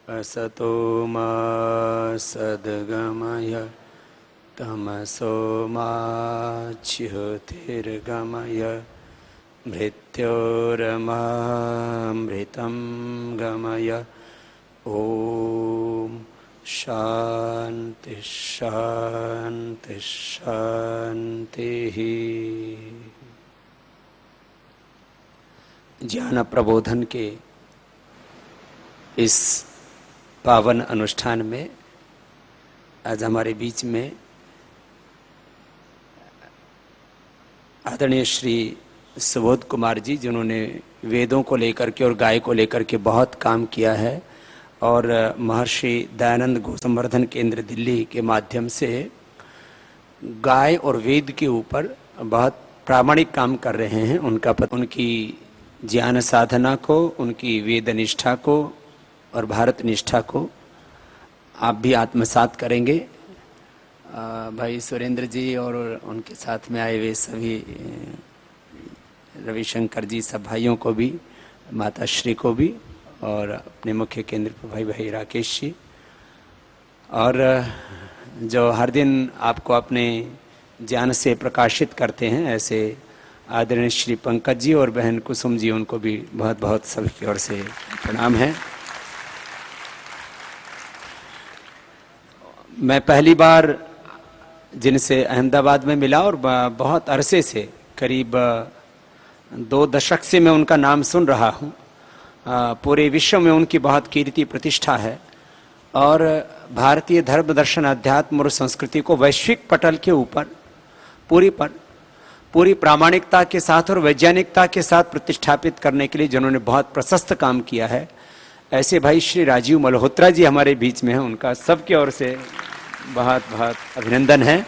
असतो मा सद्गमय तमसो मा ज्योतिर्गमय मृत्योर्मामृतं गमय। ओम शांति शांति शांति। ज्ञान प्रबोधन के इस पावन अनुष्ठान में आज हमारे बीच में आदरणीय श्री सुबोध कुमार जी, जिन्होंने वेदों को लेकर के और गाय को लेकर के बहुत काम किया है और महर्षि दयानंद गोसंवर्धन केंद्र दिल्ली के माध्यम से गाय और वेद के ऊपर बहुत प्रामाणिक काम कर रहे हैं। उनकी ज्ञान साधना को, उनकी वेद निष्ठा को और भारत निष्ठा को आप भी आत्मसात करेंगे। भाई सुरेंद्र जी और उनके साथ में आए हुए सभी रविशंकर जी, सब भाइयों को भी, माता श्री को भी, और अपने मुख्य केंद्र पर भाई राकेश जी, और जो हर दिन आपको अपने ज्ञान से प्रकाशित करते हैं ऐसे आदरणीय श्री पंकज जी और बहन कुसुम जी, उनको भी बहुत बहुत सभी की ओर से प्रणाम है। मैं पहली बार जिनसे अहमदाबाद में मिला और बहुत अरसे से, करीब 2 दशक से मैं उनका नाम सुन रहा हूँ। पूरे विश्व में उनकी बहुत कीर्ति प्रतिष्ठा है और भारतीय धर्म दर्शन अध्यात्म और संस्कृति को वैश्विक पटल के ऊपर पूरी प्रामाणिकता के साथ और वैज्ञानिकता के साथ प्रतिष्ठापित करने के लिए जिन्होंने बहुत प्रशस्त काम किया है, ऐसे भाई श्री राजीव मल्होत्रा जी हमारे बीच में हैं। उनका सबकी ओर से बहुत बहुत अभिनंदन है।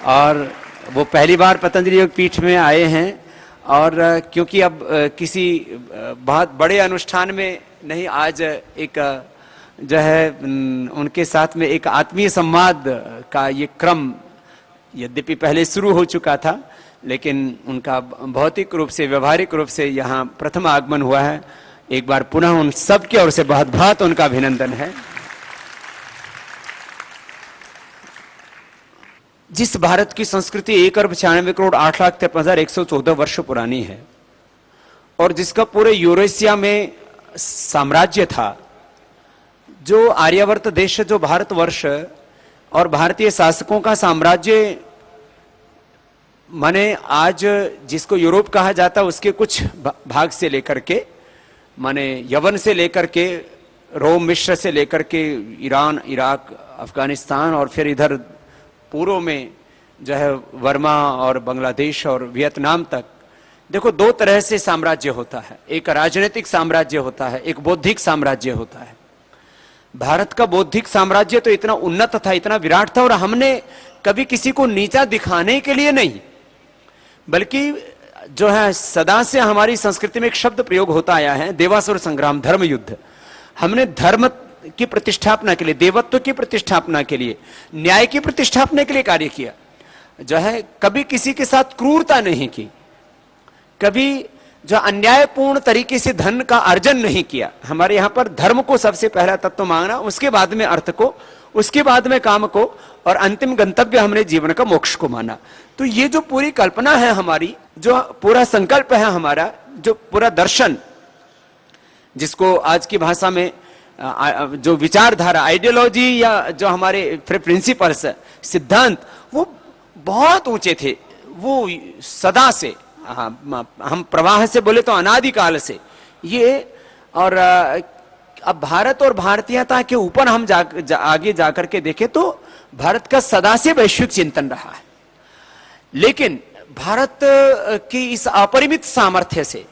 और वो पहली बार पतंजलि योग पीठ में आए हैं और क्योंकि अब किसी बहुत बड़े अनुष्ठान में नहीं, आज एक जो है उनके साथ में एक आत्मीय संवाद का ये क्रम यद्यपि पहले शुरू हो चुका था, लेकिन उनका भौतिक रूप से, व्यवहारिक रूप से यहाँ प्रथम आगमन हुआ है। एक बार पुनः उन सब की ओर से बहुत बहुत उनका अभिनंदन है। जिस भारत की संस्कृति 1,96,98,53,114 वर्ष पुरानी है और जिसका पूरे यूरेशिया में साम्राज्य था, जो आर्यावर्त देश, जो भारतवर्ष और भारतीय शासकों का साम्राज्य, माने आज जिसको यूरोप कहा जाता, उसके कुछ भाग से लेकर के, माने यवन से लेकर के, रोम, मिस्र से लेकर के, ईरान, इराक, अफगानिस्तान और फिर इधर पूर्व में जो है वर्मा और बांग्लादेश और वियतनाम तक। देखो, 2 तरह से साम्राज्य होता है। एक राजनीतिक साम्राज्य होता है, एक बौद्धिक साम्राज्य होता है। भारत का बौद्धिक साम्राज्य तो इतना उन्नत था, इतना विराट था, और हमने कभी किसी को नीचा दिखाने के लिए नहीं, बल्कि जो है सदा से हमारी संस्कृति में एक शब्द प्रयोग होता आया है, देवासुर संग्राम, धर्म युद्ध। हमने धर्म की प्रतिष्ठापना के लिए, देवत्व की प्रतिष्ठापना के लिए, न्याय की प्रतिष्ठापना के लिए कार्य किया। जो है कभी किसी के साथ क्रूरता नहीं की, कभी जो अन्यायपूर्ण तरीके से धन का अर्जन नहीं किया। हमारे यहां पर धर्म को सबसे पहला तत्व मांगना, उसके बाद में अर्थ को, उसके बाद में काम को, और अंतिम गंतव्य हमने जीवन का मोक्ष को माना। तो ये जो पूरी कल्पना है हमारी, जो पूरा संकल्प है हमारा, जो पूरा दर्शन, जिसको आज की भाषा में जो विचारधारा, आइडियोलॉजी, या जो हमारे प्रिंसिपल्स, सिद्धांत, वो बहुत ऊंचे थे। वो सदा से, हम प्रवाह से बोले तो अनादिकाल से ये, और अब भारत और भारतीयता के ऊपर हम आगे जाकर के देखें तो भारत का सदा से वैश्विक चिंतन रहा है। लेकिन भारत की इस अपरिमित सामर्थ्य से,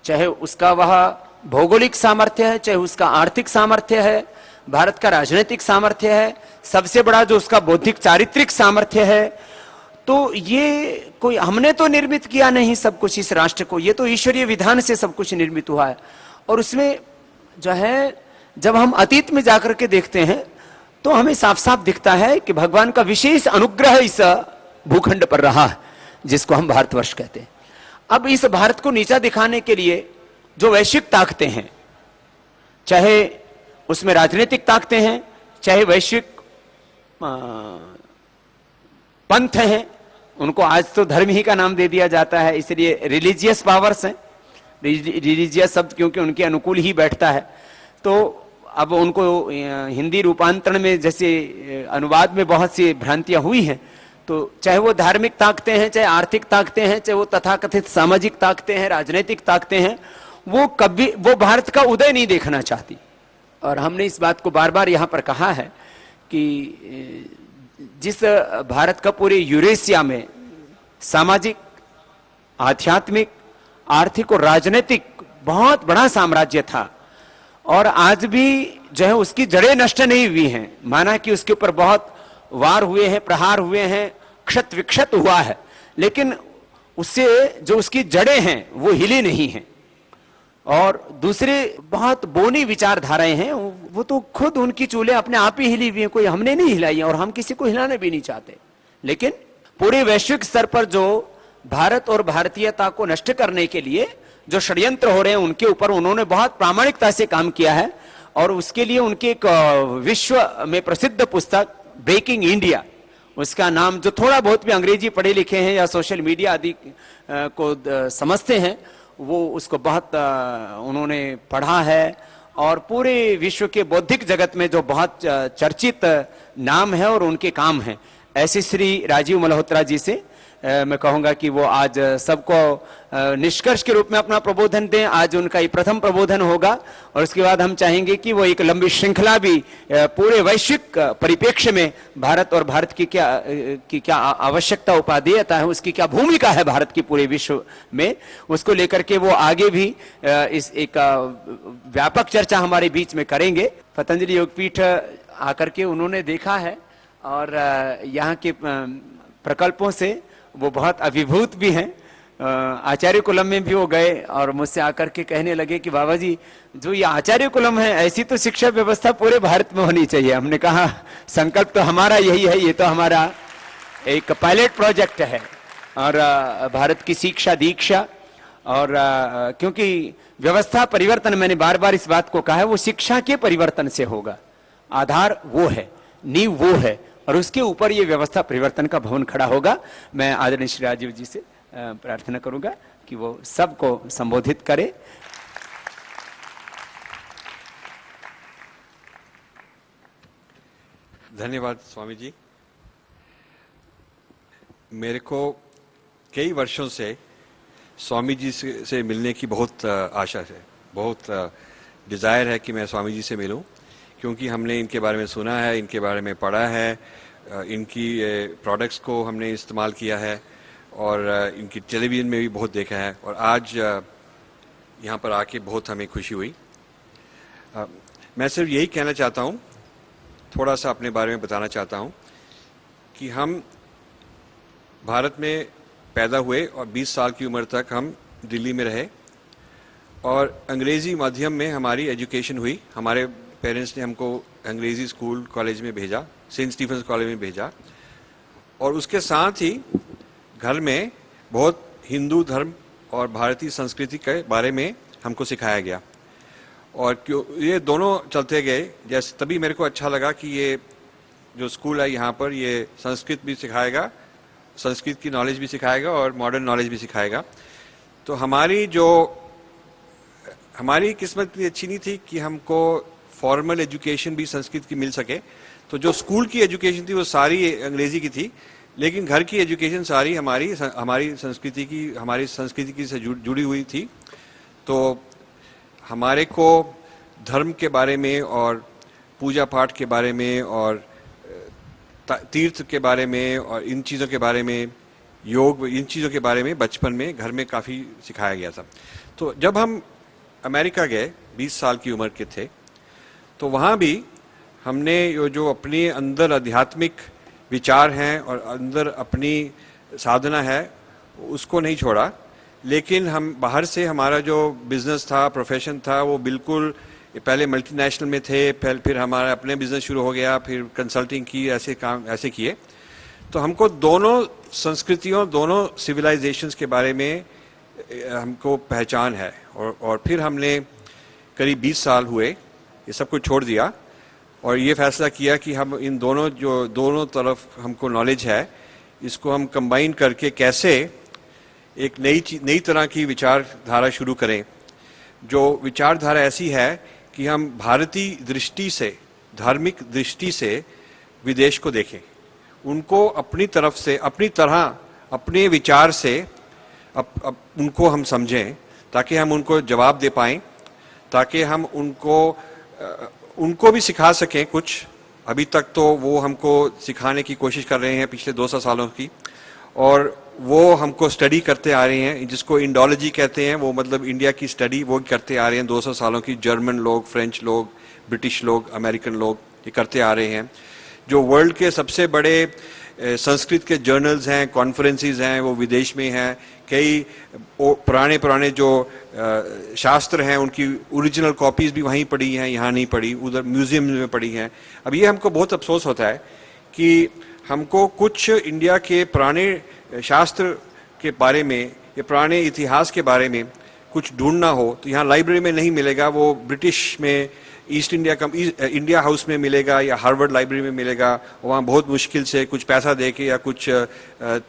चाहे उसका वह भौगोलिक सामर्थ्य है, चाहे उसका आर्थिक सामर्थ्य है, भारत का राजनीतिक सामर्थ्य है, सबसे बड़ा जो उसका बौद्धिक चारित्रिक सामर्थ्य है, तो ये कोई हमने तो निर्मित किया नहीं सब कुछ इस राष्ट्र को, ये तो ईश्वरीय विधान से सब कुछ निर्मित हुआ है। और उसमें जो है जब हम अतीत में जाकर के देखते हैं तो हमें साफ साफ दिखता है कि भगवान का विशेष अनुग्रह इस भूखंड पर रहा है, जिसको हम भारतवर्ष कहते हैं। अब इस भारत को नीचा दिखाने के लिए जो वैश्विक ताकतें हैं, चाहे उसमें राजनीतिक ताकतें हैं, चाहे वैश्विक पंथ हैं, उनको आज तो धर्म ही का नाम दे दिया जाता है, इसलिए रिलीजियस पावर्स हैं। रिलीजियस शब्द क्योंकि उनके अनुकूल ही बैठता है, तो अब उनको हिंदी रूपांतरण में जैसे अनुवाद में बहुत सी भ्रांतियां हुई हैं, तो चाहे वो धार्मिक ताकतें हैं, चाहे आर्थिक ताकतें हैं, चाहे वो तथाकथित सामाजिक ताकतें हैं, राजनीतिक ताकतें हैं, वो कभी वो भारत का उदय नहीं देखना चाहती। और हमने इस बात को बार बार यहां पर कहा है कि जिस भारत का पूरे यूरेशिया में सामाजिक, आध्यात्मिक, आर्थिक और राजनीतिक बहुत बड़ा साम्राज्य था, और आज भी जो है उसकी जड़ें नष्ट नहीं हुई हैं। माना कि उसके ऊपर बहुत वार हुए हैं, प्रहार हुए हैं, क्षत विक्षत हुआ है, लेकिन उससे जो उसकी जड़ें हैं वो हिली नहीं हैं। और दूसरे बहुत बोनी विचारधाराएं हैं, वो तो खुद उनकी चूल्हे अपने आप ही हिली हुई हैं, कोई हमने नहीं हिलाई है और हम किसी को हिलाना भी नहीं चाहते। लेकिन पूरे वैश्विक स्तर पर जो भारत और भारतीयता को नष्ट करने के लिए जो षड्यंत्र हो रहे हैं, उनके ऊपर उन्होंने बहुत प्रामाणिकता से काम किया है। और उसके लिए उनके एक विश्व में प्रसिद्ध पुस्तक ब्रेकिंग इंडिया, उसका नाम जो थोड़ा बहुत भी अंग्रेजी पढ़े लिखे हैं या सोशल मीडिया आदि को समझते हैं, वो उसको बहुत उन्होंने पढ़ा है। और पूरे विश्व के बौद्धिक जगत में जो बहुत चर्चित नाम है और उनके काम हैं, ऐसे श्री राजीव मल्होत्रा जी से मैं कहूंगा कि वो आज सबको निष्कर्ष के रूप में अपना प्रबोधन दें। आज उनका ये प्रथम प्रबोधन होगा, और उसके बाद हम चाहेंगे कि वो एक लंबी श्रृंखला भी पूरे वैश्विक परिप्रेक्ष्य में भारत और भारत की क्या आवश्यकता, उपादेयता है, उसकी क्या भूमिका है भारत की पूरे विश्व में, उसको लेकर के वो आगे भी इस एक व्यापक चर्चा हमारे बीच में करेंगे। पतंजलि योगपीठ आकर के उन्होंने देखा है, और यहाँ के प्रकल्पों से वो बहुत अभिभूत भी हैं। आचार्य कुलम में भी वो गए और मुझसे आकर के कहने लगे कि बाबा जी, जो ये आचार्य कुलम है, ऐसी तो शिक्षा व्यवस्था पूरे भारत में होनी चाहिए। हमने कहा संकल्प तो हमारा यही है, ये तो हमारा एक पायलट प्रोजेक्ट है। और भारत की शिक्षा दीक्षा, और क्योंकि व्यवस्था परिवर्तन, मैंने बार बार इस बात को कहा है, वो शिक्षा के परिवर्तन से होगा। आधार वो है, नींव वो है, और उसके ऊपर ये व्यवस्था परिवर्तन का भवन खड़ा होगा। मैं आदरणीय श्री राजीव जी से प्रार्थना करूंगा कि वो सबको संबोधित करे। धन्यवाद स्वामी जी। मेरे को कई वर्षों से स्वामी जी से मिलने की बहुत आशा है, बहुत डिज़ायर है कि मैं स्वामी जी से मिलूं, क्योंकि हमने इनके बारे में सुना है, इनके बारे में पढ़ा है, इनकी प्रोडक्ट्स को हमने इस्तेमाल किया है, और इनकी टेलीविज़न में भी बहुत देखा है, और आज यहाँ पर आके बहुत हमें खुशी हुई। मैं सिर्फ यही कहना चाहता हूँ, थोड़ा सा अपने बारे में बताना चाहता हूँ कि हम भारत में पैदा हुए और 20 साल की उम्र तक हम दिल्ली में रहे, और अंग्रेज़ी माध्यम में हमारी एजुकेशन हुई। हमारे पेरेंट्स ने हमको अंग्रेज़ी स्कूल कॉलेज में भेजा, सेंट स्टीफेंस कॉलेज में भेजा, और उसके साथ ही घर में बहुत हिंदू धर्म और भारतीय संस्कृति के बारे में हमको सिखाया गया। और क्यों ये दोनों चलते गए, जैसे तभी मेरे को अच्छा लगा कि ये जो स्कूल है यहाँ पर, ये संस्कृत भी सिखाएगा, संस्कृत की नॉलेज भी सिखाएगा और मॉडर्न नॉलेज भी सिखाएगा। तो हमारी किस्मत इतनी अच्छी नहीं थी कि हमको फॉर्मल एजुकेशन भी संस्कृत की मिल सके। तो जो स्कूल की एजुकेशन थी वो सारी अंग्रेज़ी की थी, लेकिन घर की एजुकेशन सारी हमारी संस्कृति की से जुड़ी हुई थी। तो हमारे को धर्म के बारे में और पूजा पाठ के बारे में और तीर्थ के बारे में और इन चीज़ों के बारे में, योग, इन चीज़ों के बारे में बचपन में घर में काफ़ी सिखाया गया था। तो जब हम अमेरिका गए 20 साल की उम्र के थे, तो वहाँ भी हमने जो अपने अंदर आध्यात्मिक विचार हैं और अंदर अपनी साधना है उसको नहीं छोड़ा, लेकिन हम बाहर से हमारा जो बिज़नेस था, प्रोफेशन था, वो बिल्कुल पहले मल्टीनेशनल में थे, फिर हमारा अपने बिज़नेस शुरू हो गया, फिर कंसल्टिंग की, ऐसे किए। तो हमको दोनों संस्कृतियों, दोनों सिविलाइजेशंस के बारे में हमको पहचान है। और फिर हमने करीब 20 साल हुए ये सब कुछ छोड़ दिया और ये फैसला किया कि हम इन दोनों तरफ हमको नॉलेज है, इसको हम कंबाइन करके कैसे एक नई तरह की विचारधारा शुरू करें, जो विचारधारा ऐसी है कि हम भारतीय दृष्टि से, धार्मिक दृष्टि से विदेश को देखें, उनको अपनी तरफ से, अपनी तरह, अपने विचार से उनको हम समझें, ताकि हम उनको जवाब दे पाएं, ताकि हम उनको भी सिखा सकें कुछ। अभी तक तो वो हमको सिखाने की कोशिश कर रहे हैं पिछले 200 सालों की, और वो हमको स्टडी करते आ रहे हैं, जिसको इंडोलॉजी कहते हैं, वो मतलब इंडिया की स्टडी वो करते आ रहे हैं 200 सालों की। जर्मन लोग, फ्रेंच लोग, ब्रिटिश लोग, अमेरिकन लोग ये करते आ रहे हैं। जो वर्ल्ड के सबसे बड़े संस्कृत के जर्नल्स हैं, कॉन्फ्रेंसेस हैं, वो विदेश में हैं। कई पुराने जो शास्त्र हैं उनकी ओरिजिनल कॉपीज भी वहीं पड़ी हैं, यहाँ नहीं पड़ी, उधर म्यूजियम में पड़ी हैं। अब ये हमको बहुत अफसोस होता है कि हमको कुछ इंडिया के पुराने शास्त्र के बारे में या पुराने इतिहास के बारे में कुछ ढूंढना हो तो यहाँ लाइब्रेरी में नहीं मिलेगा, वो ब्रिटिश में इंडिया हाउस में मिलेगा या हार्वर्ड लाइब्रेरी में मिलेगा। वहाँ बहुत मुश्किल से कुछ पैसा दे के या कुछ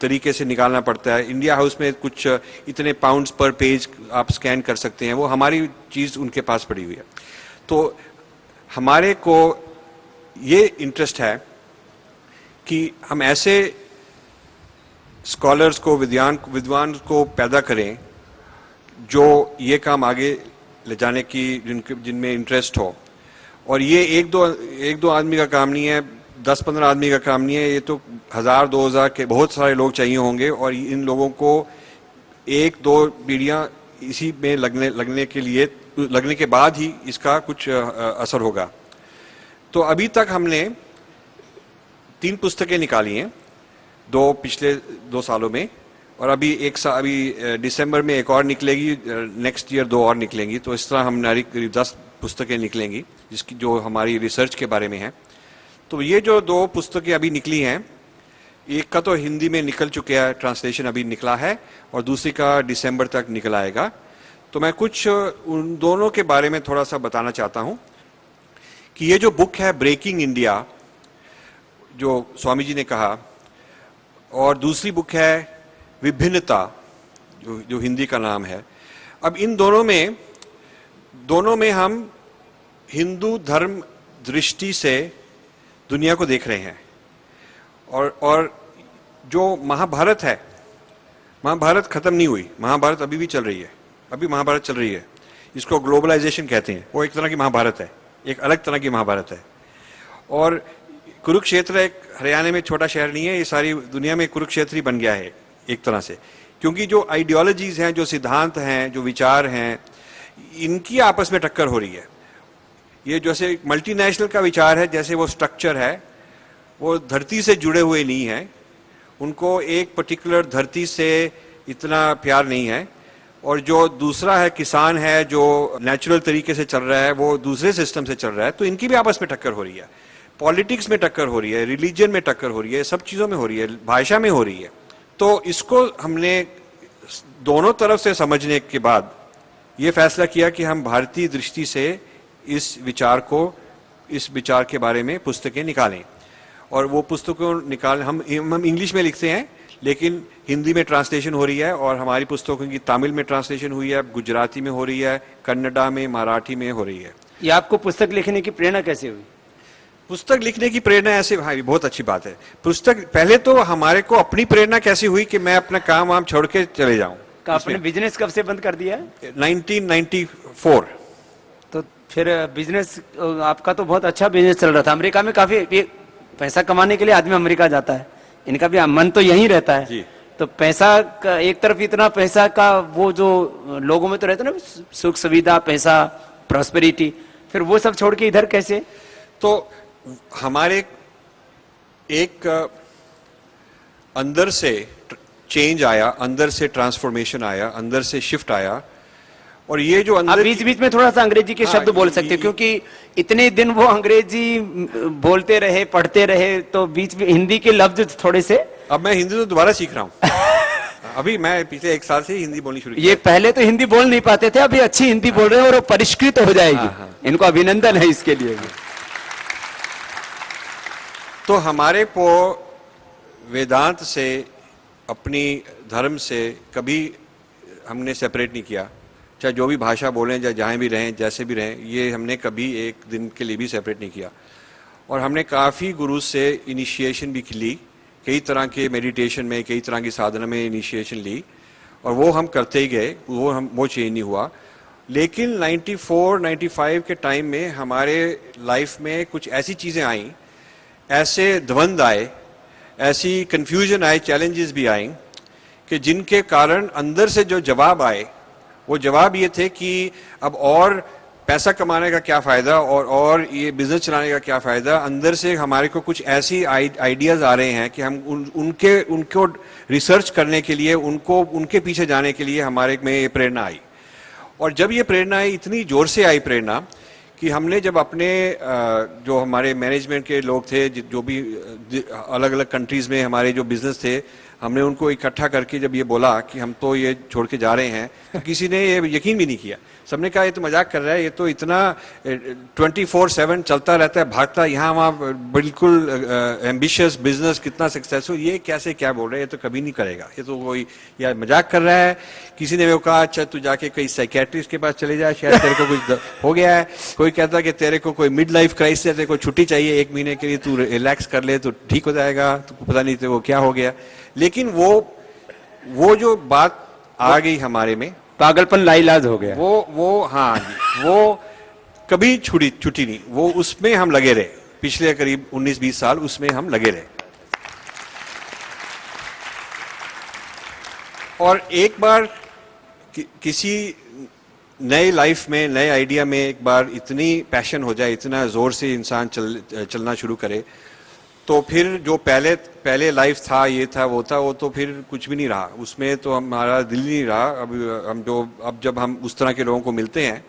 तरीके से निकालना पड़ता है। इंडिया हाउस में कुछ इतने पाउंड्स पर पेज आप स्कैन कर सकते हैं, वो हमारी चीज़ उनके पास पड़ी हुई है। तो हमारे को ये इंटरेस्ट है कि हम ऐसे स्कॉलर्स को, विद्वान को पैदा करें जो ये काम आगे ले जाने की जिनमें इंटरेस्ट हो। और ये एक दो आदमी का काम नहीं है, 10-15 आदमी का काम नहीं है, ये तो 1000-2000 के बहुत सारे लोग चाहिए होंगे। और इन लोगों को 1-2 पीढ़ियां इसी में लगने के बाद ही इसका कुछ असर होगा। तो अभी तक हमने 3 पुस्तकें निकाली हैं, 2 पिछले 2 सालों में, और अभी दिसंबर में एक और निकलेगी, नेक्स्ट ईयर 2 और निकलेंगी। तो इस तरह हमारी करीब 10 पुस्तकें निकलेंगी जिसकी जो हमारी रिसर्च के बारे में है। तो ये जो 2 पुस्तकें अभी निकली हैं, एक का तो हिंदी में निकल चुके हैं, ट्रांसलेशन अभी निकला है, और दूसरी का दिसंबर तक निकल आएगा। तो मैं कुछ उन दोनों के बारे में थोड़ा सा बताना चाहता हूँ कि ये जो बुक है ब्रेकिंग इंडिया, जो स्वामी जी ने कहा, और दूसरी बुक है विभिन्नता, जो हिंदी का नाम है। अब इन दोनों में हम हिंदू धर्म दृष्टि से दुनिया को देख रहे हैं। और जो महाभारत है, महाभारत खत्म नहीं हुई, महाभारत अभी भी चल रही है, अभी महाभारत चल रही है। इसको ग्लोबलाइजेशन कहते हैं, वो एक तरह की महाभारत है, एक अलग तरह की महाभारत है। और कुरुक्षेत्र एक हरियाणा में छोटा शहर नहीं है, ये सारी दुनिया में कुरुक्षेत्र ही बन गया है एक तरह से, क्योंकि जो आइडियोलॉजीज हैं, जो सिद्धांत हैं, जो विचार हैं, इनकी आपस में टक्कर हो रही है। ये जैसे मल्टीनेशनल का विचार है, जैसे वो स्ट्रक्चर है, वो धरती से जुड़े हुए नहीं है, उनको एक पर्टिकुलर धरती से इतना प्यार नहीं है। और जो दूसरा है, किसान है, जो नेचुरल तरीके से चल रहा है, वो दूसरे सिस्टम से चल रहा है। तो इनकी भी आपस में टक्कर हो रही है, पॉलिटिक्स में टक्कर हो रही है, रिलीजन में टक्कर हो रही है, सब चीज़ों में हो रही है, भाषा में हो रही है। तो इसको हमने दोनों तरफ से समझने के बाद ये फैसला किया कि हम भारतीय दृष्टि से इस विचार के बारे में पुस्तकें निकालें। और वो पुस्तकों हम इंग्लिश में लिखते हैं, लेकिन हिंदी में ट्रांसलेशन हो रही है, और हमारी पुस्तकों की तमिल में ट्रांसलेशन हुई है, गुजराती में हो रही है, कन्नड़ा में, मराठी में हो रही है। ये आपको पुस्तक लिखने की प्रेरणा कैसे हुई? पुस्तक लिखने की प्रेरणा ऐसे, हाँ बहुत अच्छी बात है। पुस्तक पहले तो हमारे को अपनी प्रेरणा कैसी हुई कि मैं अपना काम वाम छोड़ के चले जाऊं। आपने बिजनेस कब से बंद कर दिया? 1994। तो फिर बिजनेस आपका तो बहुत अच्छा बिजनेस चल रहा था। अमेरिका में काफी पैसा कमाने के लिए आदमी अमेरिका जाता है, इनका भी मन तो यहीं रहता है जी। तो पैसा का एक तरफ इतना पैसा का वो जो लोगों में तो रहता है ना, सुख सुविधा, पैसा, प्रॉस्पेरिटी, फिर वो सब छोड़ के इधर कैसे? तो हमारे एक अंदर से चेंज आया, अंदर से ट्रांसफॉर्मेशन आया, अंदर से शिफ्ट आया। और ये जो अंदर, बीच बीच में थोड़ा सा अंग्रेजी के शब्द बोल सकते हो, क्योंकि इतने दिन वो अंग्रेजी बोलते रहे, पढ़ते रहे, तो बीच में हिंदी के लफ्ज थोड़े से। अब मैं हिंदी तो दोबारा सीख रहा हूँ। अभी मैं पिछले 1 साल से हिंदी बोलनी शुरू की। ये पहले तो हिंदी बोल नहीं पाते थे, अभी अच्छी हिंदी बोल रहे हैं और वो परिष्कृत हो जाएगी। इनको अभिनंदन है इसके लिए भी। तो हमारे को वेदांत से, अपनी धर्म से कभी हमने सेपरेट नहीं किया। चाहे जो भी भाषा बोलें, चाहे जहाँ भी रहें, जैसे भी रहें, ये हमने कभी एक दिन के लिए भी सेपरेट नहीं किया। और हमने काफ़ी गुरु से इनिशिएशन भी ली, कई तरह के मेडिटेशन में, कई तरह की साधना में इनिशिएशन ली, और वो हम करते ही गए, वो चेंज नहीं हुआ। लेकिन 94, 95 के टाइम में हमारे लाइफ में कुछ ऐसी चीज़ें आई, ऐसे द्वंद्व आए, ऐसी कन्फ्यूजन आए, चैलेंजेस भी आए, कि जिनके कारण अंदर से जो जवाब आए, वो जवाब ये थे कि अब और पैसा कमाने का क्या फ़ायदा, और ये बिजनेस चलाने का क्या फ़ायदा। अंदर से हमारे को कुछ ऐसी आइडियाज़ आ रहे हैं कि हम उनको रिसर्च करने के लिए, उनके पीछे जाने के लिए हमारे में ये प्रेरणा आई। और जब ये प्रेरणा आई, इतनी ज़ोर से आई प्रेरणा, कि हमने जब अपने जो हमारे मैनेजमेंट के लोग थे, जो भी अलग अलग कंट्रीज़ में हमारे जो बिजनेस थे, हमने उनको इकट्ठा करके जब ये बोला कि हम तो ये छोड़ के जा रहे हैं, तो किसी ने ये यकीन भी नहीं किया। सबने कहा ये तो मजाक कर रहा है, ये तो इतना 24/7 चलता रहता है, भागता यहाँ वहाँ, बिल्कुल एम्बिशियस बिजनेस, कितना सक्सेसफुल, ये कैसे क्या बोल रहे हैं, ये तो कभी नहीं करेगा, ये तो कोई या मजाक कर रहा है। किसी ने वो कहा अच्छा तू जाके कहीं साइकेट्रिस्ट के पास चले जाए, शायद तेरे को कुछ हो गया है। कोई कहता कि तेरे को कोई मिड लाइफ क्राइसिस है, तेरे को छुट्टी चाहिए 1 महीने के लिए, तू रिलैक्स कर ले तो ठीक हो जाएगा, तो पता नहीं तेरे को क्या हो गया। लेकिन वो जो बात आ गई हमारे में, पागलपन लाइलाज हो गया। वो हाँ जी, वो कभी छुट्टी नहीं, वो उसमें हम लगे रहे। पिछले करीब 19-20 साल उसमें हम लगे रहे। और एक बार किसी नए लाइफ में, नए आइडिया में एक बार इतनी पैशन हो जाए, इतना जोर से इंसान चलना शुरू करे, तो फिर जो पहले लाइफ था, ये था वो था, वो तो फिर कुछ भी नहीं रहा उसमें, तो हमारा दिल नहीं रहा। अब जब हम उस तरह के लोगों को मिलते हैं,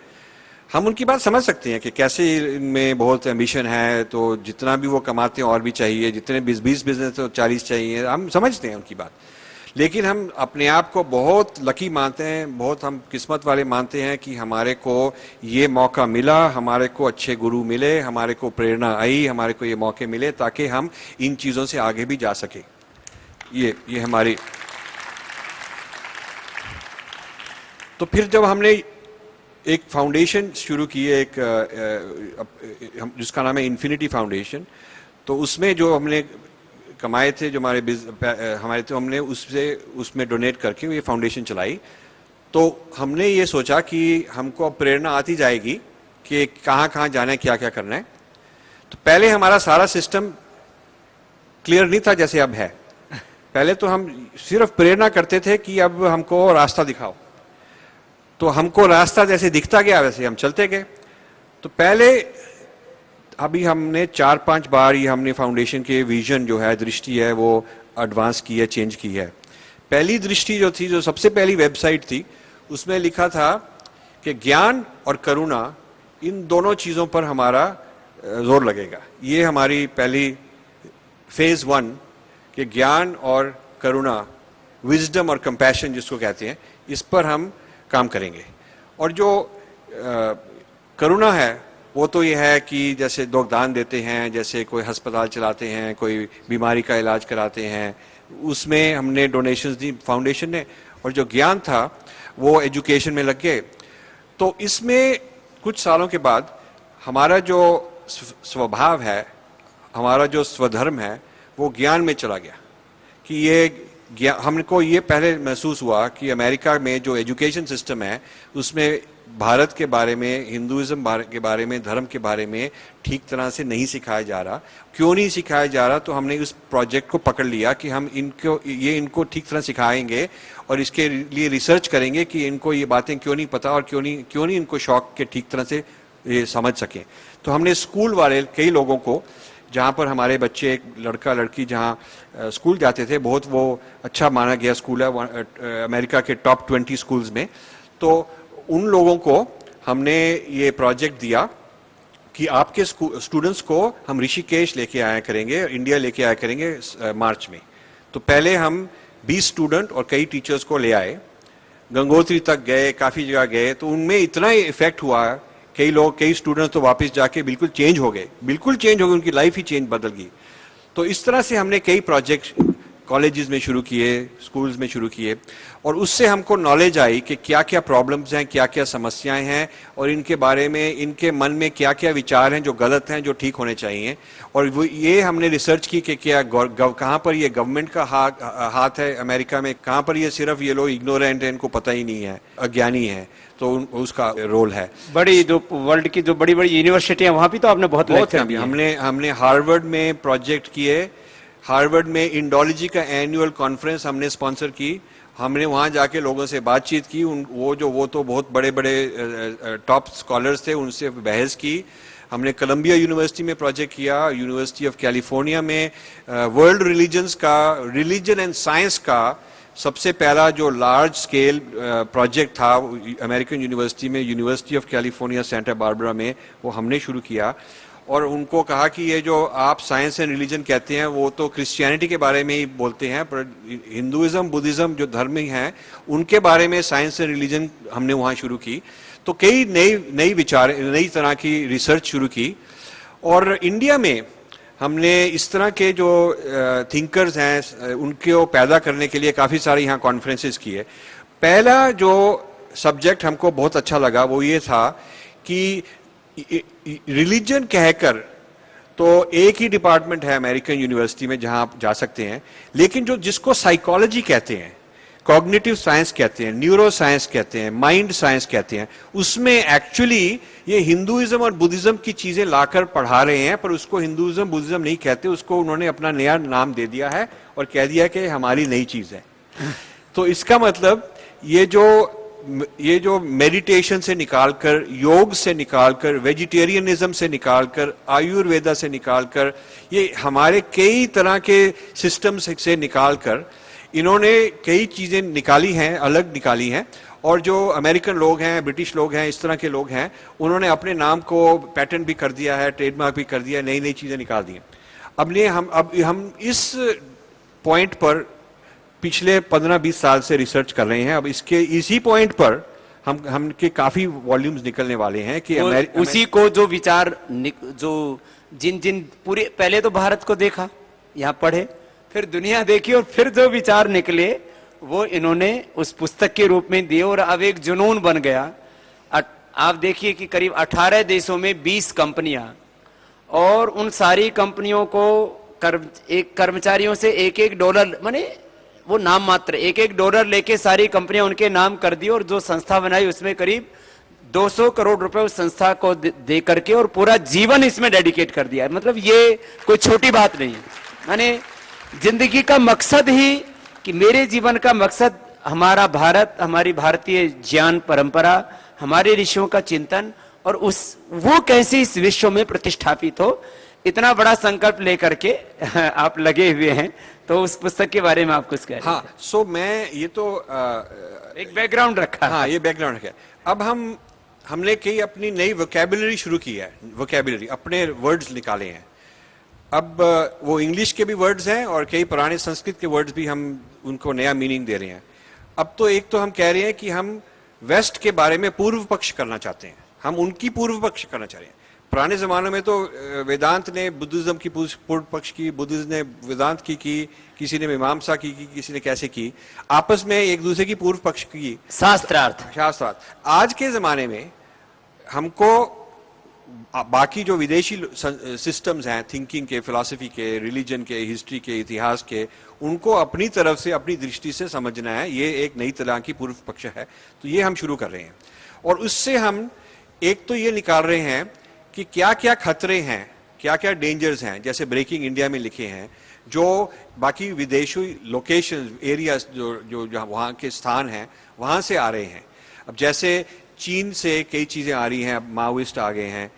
हम उनकी बात समझ सकते हैं कि कैसे इनमें बहुत एम्बिशन है, तो जितना भी वो कमाते हैं और भी चाहिए, जितने 20 बिजनेस तो 40 चाहिए, हम समझते हैं उनकी बात। लेकिन हम अपने आप को बहुत लकी मानते हैं, बहुत हम किस्मत वाले मानते हैं कि हमारे को ये मौका मिला, हमारे को अच्छे गुरु मिले, हमारे को प्रेरणा आई, हमारे को ये मौके मिले ताकि हम इन चीज़ों से आगे भी जा सके। ये हमारी। तो फिर जब हमने एक फाउंडेशन शुरू की है, जिसका नाम है इन्फिनिटी फाउंडेशन, तो उसमें जो हमने कमाए थे, जो हमारे तो हमने उसमें डोनेट करके ये फाउंडेशन चलाई। तो हमने ये सोचा कि हमको अब प्रेरणा आती जाएगी कि कहाँ कहाँ जाना है, क्या क्या करना है। तो पहले हमारा सारा सिस्टम क्लियर नहीं था जैसे अब है। पहले तो हम सिर्फ प्रेरणा करते थे कि अब हमको रास्ता दिखाओ, तो हमको रास्ता जैसे दिखता गया वैसे हम चलते गए। तो पहले अभी हमने 4-5 बार ये हमने फाउंडेशन के विजन जो है, दृष्टि है, वो एडवांस की है, चेंज की है। पहली दृष्टि जो थी, जो सबसे पहली वेबसाइट थी, उसमें लिखा था कि ज्ञान और करुणा, इन दोनों चीज़ों पर हमारा जोर लगेगा। ये हमारी पहली फेज 1 कि ज्ञान और करुणा, विजडम और कंपैशन जिसको कहते हैं, इस पर हम काम करेंगे। और जो करुणा है वो तो ये है कि जैसे लोग दान देते हैं, जैसे कोई अस्पताल चलाते हैं, कोई बीमारी का इलाज कराते हैं, उसमें हमने डोनेशंस दी फाउंडेशन ने। और जो ज्ञान था वो एजुकेशन में लग गए। तो इसमें कुछ सालों के बाद हमारा जो स्वभाव है, हमारा जो स्वधर्म है, वो ज्ञान में चला गया। कि ये हमको ये पहले महसूस हुआ कि अमेरिका में जो एजुकेशन सिस्टम है, उसमें भारत के बारे में, हिंदुइज्म के बारे में, धर्म के बारे में ठीक तरह से नहीं सिखाया जा रहा। क्यों नहीं सिखाया जा रहा? तो हमने उस प्रोजेक्ट को पकड़ लिया कि हम इनको ठीक तरह सिखाएंगे और इसके लिए रिसर्च करेंगे कि इनको ये बातें क्यों नहीं पता और क्यों नहीं इनको शौक के ठीक तरह से ये समझ सकें। तो हमने स्कूल वाले कई लोगों को, जहाँ पर हमारे बच्चे, एक लड़का लड़की जहाँ स्कूल जाते थे, बहुत वो अच्छा माना गया स्कूल है अमेरिका के टॉप 20 स्कूल्स में, तो उन लोगों को हमने ये प्रोजेक्ट दिया कि आपके स्टूडेंट्स को हम ऋषिकेश लेके आया करेंगे, इंडिया लेके आया करेंगे मार्च में। तो पहले हम 20 स्टूडेंट और कई टीचर्स को ले आए, गंगोत्री तक गए, काफ़ी जगह गए। तो उनमें इतना इफेक्ट हुआ कई स्टूडेंट्स तो वापस जाके बिल्कुल चेंज हो गए, उनकी लाइफ ही बदल गई। तो इस तरह से हमने कई प्रोजेक्ट कॉलेजेस में शुरू किए, स्कूल्स में शुरू किए, और उससे हमको नॉलेज आई कि क्या क्या प्रॉब्लम्स हैं, क्या क्या समस्याएं हैं, और इनके बारे में, इनके मन में क्या क्या विचार हैं जो गलत हैं, जो ठीक होने चाहिए। और वो ये हमने रिसर्च की कि क्या कहाँ पर ये गवर्नमेंट का हाथ है अमेरिका में, कहाँ पर ये सिर्फ ये लोग इग्नोरेंट हैं, इनको पता ही नहीं है, अज्ञानी है, तो उसका रोल है। बड़ी जो वर्ल्ड की जो बड़ी बड़ी यूनिवर्सिटियां, वहां भी तो आपने बहुत लेक्चर दिए। हमने हार्वर्ड में प्रोजेक्ट किए, हार्वर्ड में इंडोलॉजी का एनुअल कॉन्फ्रेंस हमने स्पॉन्सर की, हमने वहां जाके लोगों से बातचीत की, वो तो बहुत बड़े बड़े टॉप स्कॉलर्स थे, उनसे बहस की। हमने कोलंबिया यूनिवर्सिटी में प्रोजेक्ट किया, यूनिवर्सिटी ऑफ कैलिफोर्निया में वर्ल्ड रिलीजन एंड साइंस का सबसे पहला जो लार्ज स्केल प्रोजेक्ट था अमेरिकन यूनिवर्सिटी में, university of California Santa Barbara में, वो हमने शुरू किया। और उनको कहा कि ये जो आप साइंस एंड रिलीजन कहते हैं वो तो क्रिश्चियनिटी के बारे में ही बोलते हैं, पर हिंदुइज्म बुद्धिज्म जो धर्म हैं उनके बारे में साइंस एंड रिलीजन हमने वहाँ शुरू की। तो कई नई तरह की रिसर्च शुरू की। और इंडिया में हमने इस तरह के जो थिंकर्स हैं उनको पैदा करने के लिए काफ़ी सारे यहाँ कॉन्फ्रेंसेस किए। पहला जो सब्जेक्ट हमको बहुत अच्छा लगा वो ये था कि रिलीजन कहकर तो एक ही डिपार्टमेंट है अमेरिकन यूनिवर्सिटी में जहां आप जा सकते हैं, लेकिन जिसको साइकोलॉजी कहते हैं, कॉग्निटिव साइंस कहते हैं, न्यूरो साइंस कहते हैं, माइंड साइंस कहते हैं, उसमें एक्चुअली ये हिंदुइज्म और बुद्धिज्म की चीजें लाकर पढ़ा रहे हैं, पर उसको हिंदुइज्म बुद्धिज्म नहीं कहते, उसको उन्होंने अपना नया नाम दे दिया है और कह दिया कि हमारी नई चीज है। तो इसका मतलब ये जो मेडिटेशन से निकालकर, योग से निकालकर, वेजिटेरियनिज्म से निकालकर, आयुर्वेदा से निकालकर, ये हमारे कई तरह के सिस्टम्स से निकालकर इन्होंने कई चीजें निकाली हैं, अलग निकाली हैं। और जो अमेरिकन लोग हैं, ब्रिटिश लोग हैं, इस तरह के लोग हैं, उन्होंने अपने नाम को पेटेंट भी कर दिया है, ट्रेडमार्क भी कर दिया है, नई नई चीजें निकाल दी हैं। अब हम इस पॉइंट पर पिछले 15-20 साल से रिसर्च कर रहे हैं। अब इसी पॉइंट पर हम के काफी वॉल्यूम्स निकलने वाले हैं कि उसी को जो विचार जो जिन पूरे, पहले तो भारत को देखा, यहाँ पढ़े, फिर दुनिया देखी, और फिर जो विचार निकले वो इन्होंने उस पुस्तक के रूप में दिए, और अब एक जुनून बन गया। आप देखिए कि करीब 18 देशों में 20 कंपनियां, और उन सारी कंपनियों को एक कर्मचारियों से $1 माने वो नाम मात्र $1 लेके सारी कंपनियां उनके नाम कर दी, और जो संस्था बनाई उसमें करीब 200 करोड़ रुपए उस संस्था को दे करके और पूरा जीवन इसमें डेडिकेट कर दिया। मतलब ये कोई छोटी बात नहीं है। माने जिंदगी का मकसद ही, कि मेरे जीवन का मकसद हमारा भारत, हमारी भारतीय ज्ञान परंपरा, हमारे ऋषियों का चिंतन, और वो कैसे इस विश्व में प्रतिष्ठापित हो, इतना बड़ा संकल्प लेकर के आप लगे हुए हैं। तो उस पुस्तक के बारे में आप कुछ कह रहे हैं? हाँ, सो मैं ये तो एक बैकग्राउंड रखा। हाँ, ये बैकग्राउंड है। अब हमने कई अपनी नई वोकैबुलरी शुरू की है, वोकैबुलरी अपने वर्ड्स निकाले हैं। अब वो इंग्लिश के भी वर्ड्स हैं और कई पुराने संस्कृत के वर्ड्स भी हम उनको नया मीनिंग दे रहे हैं। अब तो एक तो हम कह रहे हैं कि हम वेस्ट के बारे में पूर्व पक्ष करना चाहते हैं, हम उनकी पूर्व पक्ष करना चाह रहे हैं। पुराने जमाने में तो वेदांत ने बुद्धिज्म की पूर्व पक्ष की, बुद्धिज्म ने वेदांत की, किसी ने मीमांसा की, किसी ने कैसे की, आपस में एक दूसरे की पूर्व पक्ष की, शास्त्रार्थ। आज के जमाने में हमको बाकी जो विदेशी सिस्टम्स हैं, थिंकिंग के, फिलॉसफी के, रिलीजन के, हिस्ट्री के, इतिहास के, उनको अपनी तरफ से, अपनी दृष्टि से समझना है। ये एक नई तरह की पूर्व पक्ष है, तो ये हम शुरू कर रहे हैं। और उससे हम एक तो ये निकाल रहे हैं कि क्या क्या खतरे हैं, क्या क्या डेंजर्स हैं, जैसे ब्रेकिंग इंडिया में लिखे हैं, जो बाकी विदेशी लोकेशन एरियाज जो वहाँ के स्थान हैं वहाँ से आ रहे हैं। अब जैसे चीन से कई चीज़ें आ रही हैं, अब माओइस्ट आ गए हैं।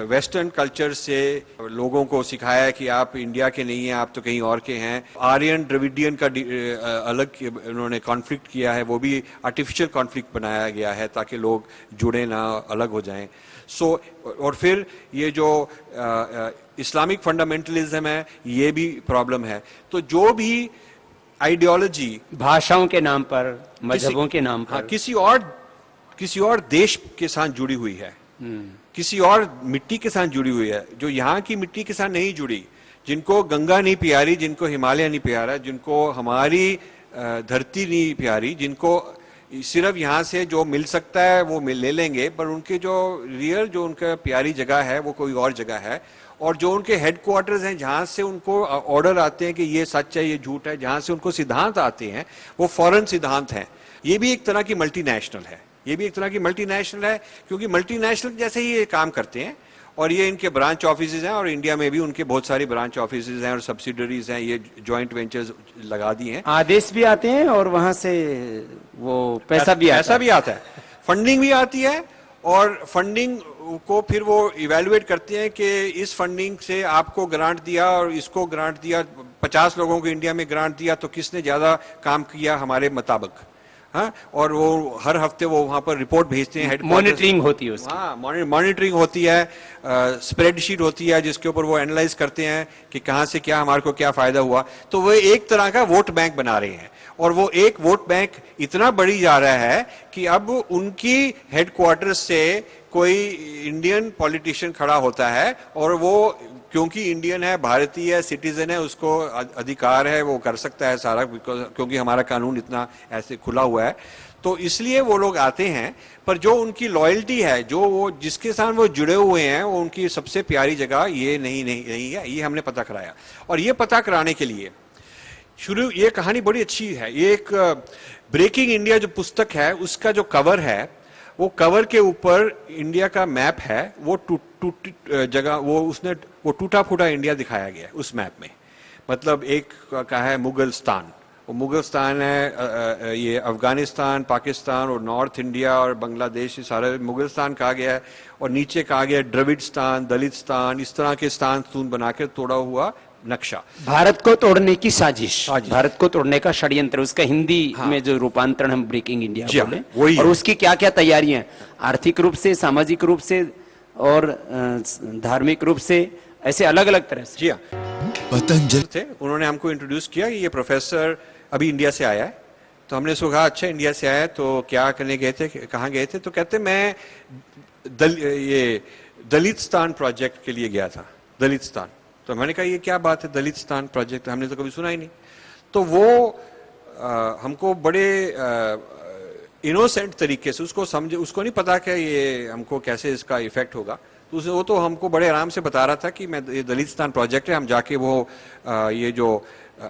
वेस्टर्न कल्चर से लोगों को सिखाया है कि आप इंडिया के नहीं हैं, आप तो कहीं और के हैं। आर्यन द्रविडियन का अलग उन्होंने कॉन्फ्लिक्ट किया है, वो भी आर्टिफिशियल कॉन्फ्लिक्ट बनाया गया है ताकि लोग जुड़े ना, अलग हो जाएं। और फिर ये जो इस्लामिक फंडामेंटलिज्म है, ये भी प्रॉब्लम है। तो जो भी आइडियोलॉजी भाषाओं के नाम पर, मजहबों के नाम पर, किसी और देश के साथ जुड़ी हुई है, किसी और मिट्टी के साथ जुड़ी हुई है, जो यहाँ की मिट्टी के साथ नहीं जुड़ी, जिनको गंगा नहीं प्यारी, जिनको हिमालय नहीं प्यारा, जिनको हमारी धरती नहीं प्यारी, जिनको सिर्फ यहाँ से जो मिल सकता है वो ले लेंगे, पर उनके जो रियल जो उनका प्यारी जगह है वो कोई और जगह है। और जो उनके हेडक्वार्टर्स हैं, जहाँ से उनको ऑर्डर आते हैं कि ये सच है ये झूठ है, जहाँ से उनको सिद्धांत आते हैं वो फॉरेन सिद्धांत हैं। ये भी एक तरह की मल्टीनेशनल है, ये भी एक तरह की मल्टीनेशनल है, क्योंकि मल्टीनेशनल जैसे ही ये काम करते हैं। और ये इनके ब्रांच ऑफिसेज हैं, और इंडिया में भी उनके बहुत सारी ब्रांच ऑफिसेज हैं और सब्सिडरीज हैं, ये जॉइंट वेंचर्स लगा दिए हैं। आदेश भी आते हैं और वहां से वो पैसा भी आता है, फंडिंग भी आती है, और फंडिंग को फिर वो इवेलुएट करते हैं कि इस फंडिंग से आपको ग्रांट दिया और इसको ग्रांट दिया, 50 लोगों को इंडिया में ग्रांट दिया तो किसने ज्यादा काम किया हमारे मुताबिक। हाँ, और वो हर हफ्ते वो वहां पर रिपोर्ट भेजते हैं, मॉनिटरिंग होती है उसकी। हाँ, मॉनिटरिंग होती है, स्प्रेडशीट होती है जिसके ऊपर वो एनालाइज करते हैं कि कहाँ से क्या हमारे को क्या फायदा हुआ। तो वो एक तरह का वोट बैंक बना रहे हैं, और वो एक वोट बैंक इतना बढ़ी जा रहा है कि अब उनकी हेडक्वार्टर्स से कोई इंडियन पॉलिटिशियन खड़ा होता है, और वो क्योंकि इंडियन है, भारतीय सिटीजन है, उसको अधिकार है, वो कर सकता है सारा, क्योंकि हमारा कानून इतना ऐसे खुला हुआ है, तो इसलिए वो लोग आते हैं। पर जो उनकी लॉयल्टी है, जो वो जिसके साथ वो जुड़े हुए हैं, वो उनकी सबसे प्यारी जगह ये नहीं है, ये हमने पता कराया। और ये पता कराने के लिए ये कहानी बड़ी अच्छी है। ये एक ब्रेकिंग इंडिया जो पुस्तक है, उसका जो कवर है, वो कवर के ऊपर इंडिया का मैप है, वो जगह वो टूटा फूटा इंडिया दिखाया गया है उस मैप में। मतलब एक का है मुगलस्तान, वो मुगलस्तान है, ये अफगानिस्तान, पाकिस्तान और नॉर्थ इंडिया और बांग्लादेश, ये सारे मुगलस्तान कहा गया है। और नीचे कहा गया द्रविड़स्तान, दलितस्तान, इस तरह के स्थान बनाकर तोड़ा हुआ नक्शा। भारत को तोड़ने की साजिश, भारत को तोड़ने का षड्यंत्र, उसका हिंदी में जो रूपांतरण हम ब्रेकिंग इंडिया बोले, और उसकी क्या क्या तैयारियां, आर्थिक रूप से, सामाजिक रूप से और धार्मिक रूप से, ऐसे अलग अलग तरह से। जी हाँ, पतंजलि थे, उन्होंने हमको इंट्रोड्यूस किया कि ये प्रोफेसर अभी इंडिया से आया है। तो हमने उसको कहा अच्छा इंडिया से आया है तो क्या करने गए थे, कहाँ गए थे? तो कहते मैं ये दलितस्तान प्रोजेक्ट के लिए गया था। दलितस्तान, तो मैंने कहा ये क्या बात है दलितस्तान प्रोजेक्ट, हमने तो कभी सुना ही नहीं। तो वो हमको बड़े इनोसेंट तरीके से, उसको नहीं पता कि ये हमको कैसे इसका इफेक्ट होगा, तो वो तो हमको बड़े आराम से बता रहा था कि मैं ये दलितस्तान प्रोजेक्ट है, हम जाके वो ये जो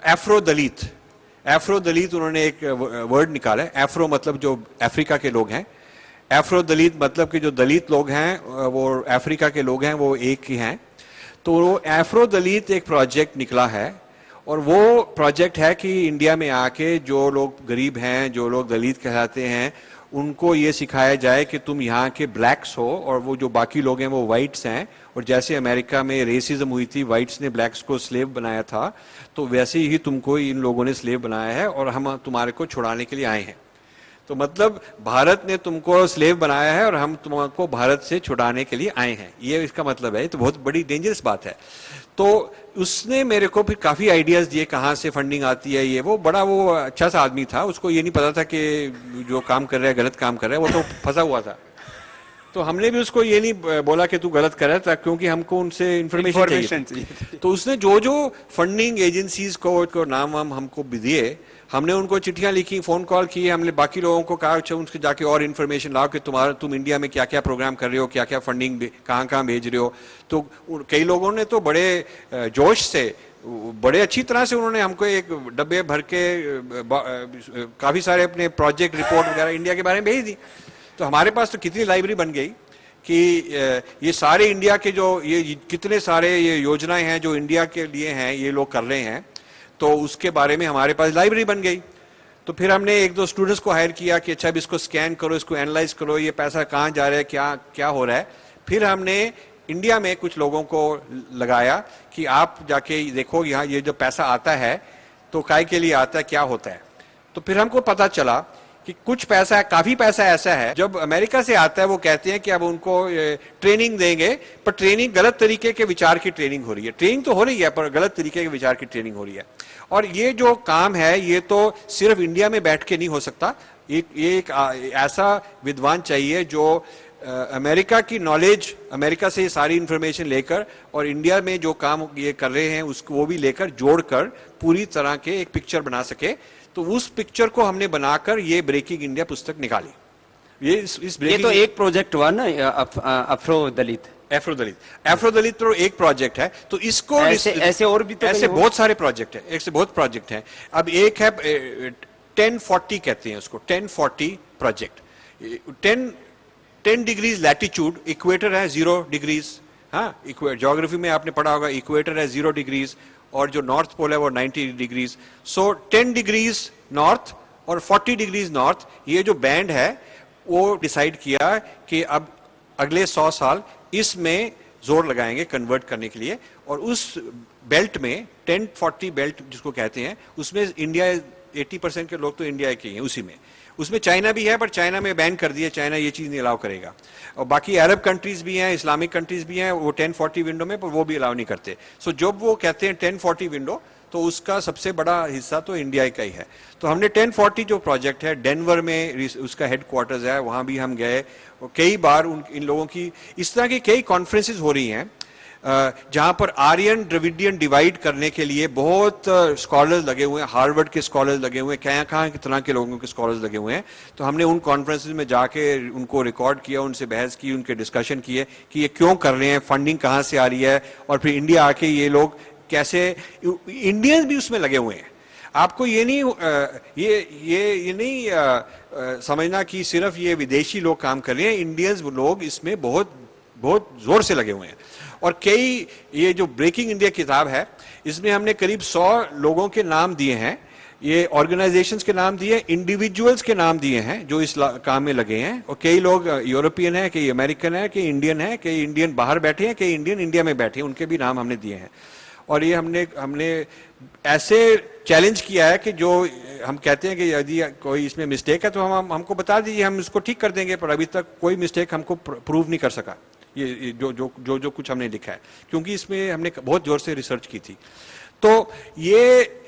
एफ्रो दलित उन्होंने एक वर्ड निकाला है। एफ्रो मतलब जो अफ्रीका के लोग हैं, एफ्रो दलित मतलब कि जो दलित लोग हैं वो अफ्रीका के लोग हैं, वो एक ही हैं। तो वो एफ्रो दलित एक प्रोजेक्ट निकला है, और वो प्रोजेक्ट है कि इंडिया में आके जो लोग गरीब हैं, जो लोग दलित कहलाते हैं, उनको ये सिखाया जाए कि तुम यहाँ के ब्लैक्स हो और वो जो बाकी लोग हैं वो वाइट्स हैं। और जैसे अमेरिका में रेसिज्म हुई थी, वाइट्स ने ब्लैक्स को स्लेव बनाया था, तो वैसे ही तुमको इन लोगों ने स्लेव बनाया है और हम तुम्हारे को छुड़ाने के लिए आए हैं। तो मतलब भारत ने तुमको स्लेव बनाया है और हम तुमको भारत से छुड़ाने के लिए आए हैं, ये इसका मतलब है। तो बहुत बड़ी डेंजरस बात है। तो उसने मेरे को फिर काफी आइडियाज दिए कहाँ से फंडिंग आती है, ये वो बड़ा वो अच्छा सा आदमी था, उसको ये नहीं पता था कि जो काम कर रहा है गलत काम कर रहा है, वो तो फंसा हुआ था। तो हमने भी उसको ये नहीं बोला कि तू गलत कर रहा था, क्योंकि हमको उनसे इंफॉर्मेशन चाहिए। तो उसने जो जो फंडिंग एजेंसीज को नाम वाम हमको भी दिए, हमने उनको चिट्ठियां लिखी, फोन कॉल किए, हमने बाकी लोगों को कहा अच्छा उनसे जाके और इन्फॉर्मेशन लाओ कि तुम इंडिया में क्या क्या प्रोग्राम कर रहे हो, क्या क्या फंडिंग कहाँ कहाँ भेज रहे हो। तो कई लोगों ने तो बड़े जोश से, बड़े अच्छी तरह से उन्होंने हमको एक डब्बे भर के काफी सारे अपने प्रोजेक्ट रिपोर्ट वगैरह इंडिया के बारे में भेज दी। तो हमारे पास तो कितनी लाइब्रेरी बन गई कि ये सारे इंडिया के जो ये कितने सारे ये योजनाएं हैं जो इंडिया के लिए हैं, ये लोग कर रहे हैं, तो उसके बारे में हमारे पास लाइब्रेरी बन गई। तो फिर हमने एक दो स्टूडेंट्स को हायर किया कि अच्छा अब इसको स्कैन करो, इसको एनालाइज करो, ये पैसा कहाँ जा रहा है, क्या क्या हो रहा है। फिर हमने इंडिया में कुछ लोगों को लगाया कि आप जाके देखो यहाँ ये जो पैसा आता है तो काय के लिए आता है, क्या होता है। तो फिर हमको पता चला कि कुछ पैसा, काफी पैसा ऐसा है जब अमेरिका से आता है, वो कहते हैं कि अब उनको ट्रेनिंग देंगे, पर ट्रेनिंग गलत तरीके के विचार की ट्रेनिंग हो रही है। ट्रेनिंग तो हो रही है पर गलत तरीके के विचार की ट्रेनिंग हो रही है। और ये जो काम है ये तो सिर्फ इंडिया में बैठ के नहीं हो सकता। ये एक ऐसा विद्वान चाहिए जो अमेरिका की नॉलेज, अमेरिका से ये सारी इंफॉर्मेशन लेकर और इंडिया में जो काम ये कर रहे हैं उसको वो भी लेकर जोड़कर पूरी तरह के एक पिक्चर बना सके। तो उस पिक्चर को हमने बनाकर ये ब्रेकिंग इंडिया पुस्तक निकाली। ये तो एक प्रोजेक्ट हुआ ना, अफ्रो दलित। एफ्रो दलित तो एक प्रोजेक्ट है। तो इसको ऐसे और भी तो ऐसे बहुत सारे प्रोजेक्ट है, एक से बहुत प्रोजेक्ट हैं। अब एक है 1040 कहते हैं उसको, 1040 प्रोजेक्ट। 10 डिग्रीज लैटिट्यूड, इक्वेटर है 0 डिग्रीज। हाँ, ज्योग्राफी में आपने पढ़ा होगा, इक्वेटर है 0 डिग्रीज और जो नॉर्थ पोल है वो 90 डिग्रीज। सो 10 डिग्रीज नॉर्थ और 40 डिग्रीज नॉर्थ, ये जो बैंड है वो डिसाइड किया कि अब अगले 100 साल इसमें जोर लगाएंगे कन्वर्ट करने के लिए। और उस बेल्ट में 1040 बेल्ट जिसको कहते हैं, उसमें इंडिया 80% के लोग तो इंडिया के ही हैं उसी में। उसमें चाइना भी है, पर चाइना में बैन कर दिया, चाइना ये चीज नहीं अलाउ करेगा। और बाकी अरब कंट्रीज भी हैं, इस्लामिक कंट्रीज भी हैं, वो 1040 विंडो में, पर वो भी अलाउ नहीं करते। सो जब वो कहते हैं 1040 विंडो, तो उसका सबसे बड़ा हिस्सा तो इंडिया का ही है। तो हमने 1040 जो प्रोजेक्ट है, डेनवर में उसका हेडक्वार्टर्स है, वहां भी हम गए। कई बार इन लोगों की इस तरह की कई कॉन्फ्रेंसेस हो रही हैं जहां पर आर्यन द्रविडियन डिवाइड करने के लिए बहुत स्कॉलर्स लगे हुए हैं, हार्वर्ड के स्कॉलर्स लगे हुए हैं, कहाँ की तरह के लोगों के स्कॉलर्स लगे हुए हैं। तो हमने उन कॉन्फ्रेंसेस में जाके उनको रिकॉर्ड किया, उनसे बहस की, उनके डिस्कशन किए कि ये क्यों कर रहे हैं, फंडिंग कहाँ से आ रही है, और फिर इंडिया आके ये लोग कैसे, इंडियंस भी उसमें लगे हुए हैं। आपको ये नहीं ये नहीं समझना कि सिर्फ ये विदेशी लोग काम कर रहे हैं, इंडियंस लोग इसमें बहुत बहुत जोर से लगे हुए हैं। और कई, ये जो ब्रेकिंग इंडिया किताब है, इसमें हमने करीब 100 लोगों के नाम दिए हैं, ये ऑर्गेनाइजेशंस के नाम दिए, इंडिविजुअल्स के नाम दिए हैं जो इस काम में लगे हैं। और कई लोग यूरोपियन है, कई अमेरिकन है, कई इंडियन है, कई इंडियन बाहर बैठे हैं, कई इंडियन इंडिया में बैठे हैं, उनके भी नाम हमने दिए हैं। और ये हमने ऐसे चैलेंज किया है कि जो हम कहते हैं कि यदि कोई इसमें मिस्टेक है तो हमको बता दीजिए, हम इसको ठीक कर देंगे। पर अभी तक कोई मिस्टेक हमको प्रूव नहीं कर सका ये जो कुछ हमने लिखा है, क्योंकि इसमें हमने बहुत जोर से रिसर्च की थी। तो ये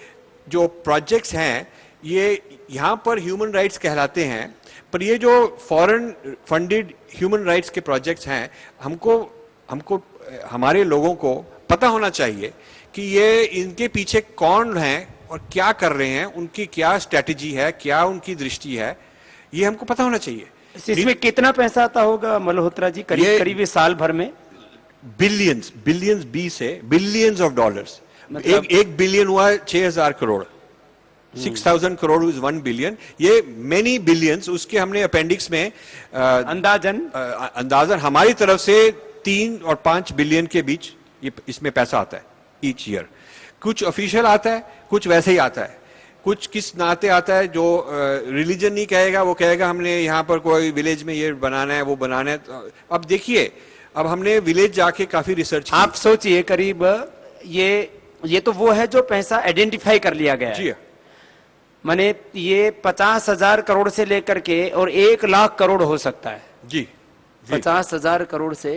जो प्रोजेक्ट्स हैं ये यहाँ पर ह्यूमन राइट्स कहलाते हैं, पर ये जो फॉरेन फंडेड ह्यूमन राइट्स के प्रोजेक्ट्स हैं, हमको हमारे लोगों को पता होना चाहिए कि ये इनके पीछे कौन है और क्या कर रहे हैं, उनकी क्या स्ट्रेटेजी है, क्या उनकी दृष्टि है, ये हमको पता होना चाहिए। इसमें कितना पैसा आता होगा मल्होत्रा जी, करीब साल भर में? बिलियंस बी से बिलियंस ऑफ डॉलर्स। मतलब एक बिलियन हुआ 6000 करोड़, 6000 करोड़ इज 1 बिलियन। ये मेनी बिलियंस, उसके हमने अपेंडिक्स में अंदाजन हमारी तरफ से 3 और 5 बिलियन के बीच ये इसमें पैसा आता है ईच ईयर। कुछ ऑफिशियल आता है, कुछ वैसे ही आता है, कुछ किस नाते आता है, जो रिलीजन नहीं कहेगा, वो कहेगा हमने यहाँ पर कोई विलेज में ये बनाना है, वो बनाना है। तो अब देखिए, अब हमने विलेज जाके काफी रिसर्च की। आप सोचिए, करीब ये तो वो है जो पैसा आइडेंटिफाई कर लिया गया जी, है। माने ये 50,000 करोड़ से लेकर के और 1 लाख करोड़ हो सकता है जी। 50,000 करोड़ से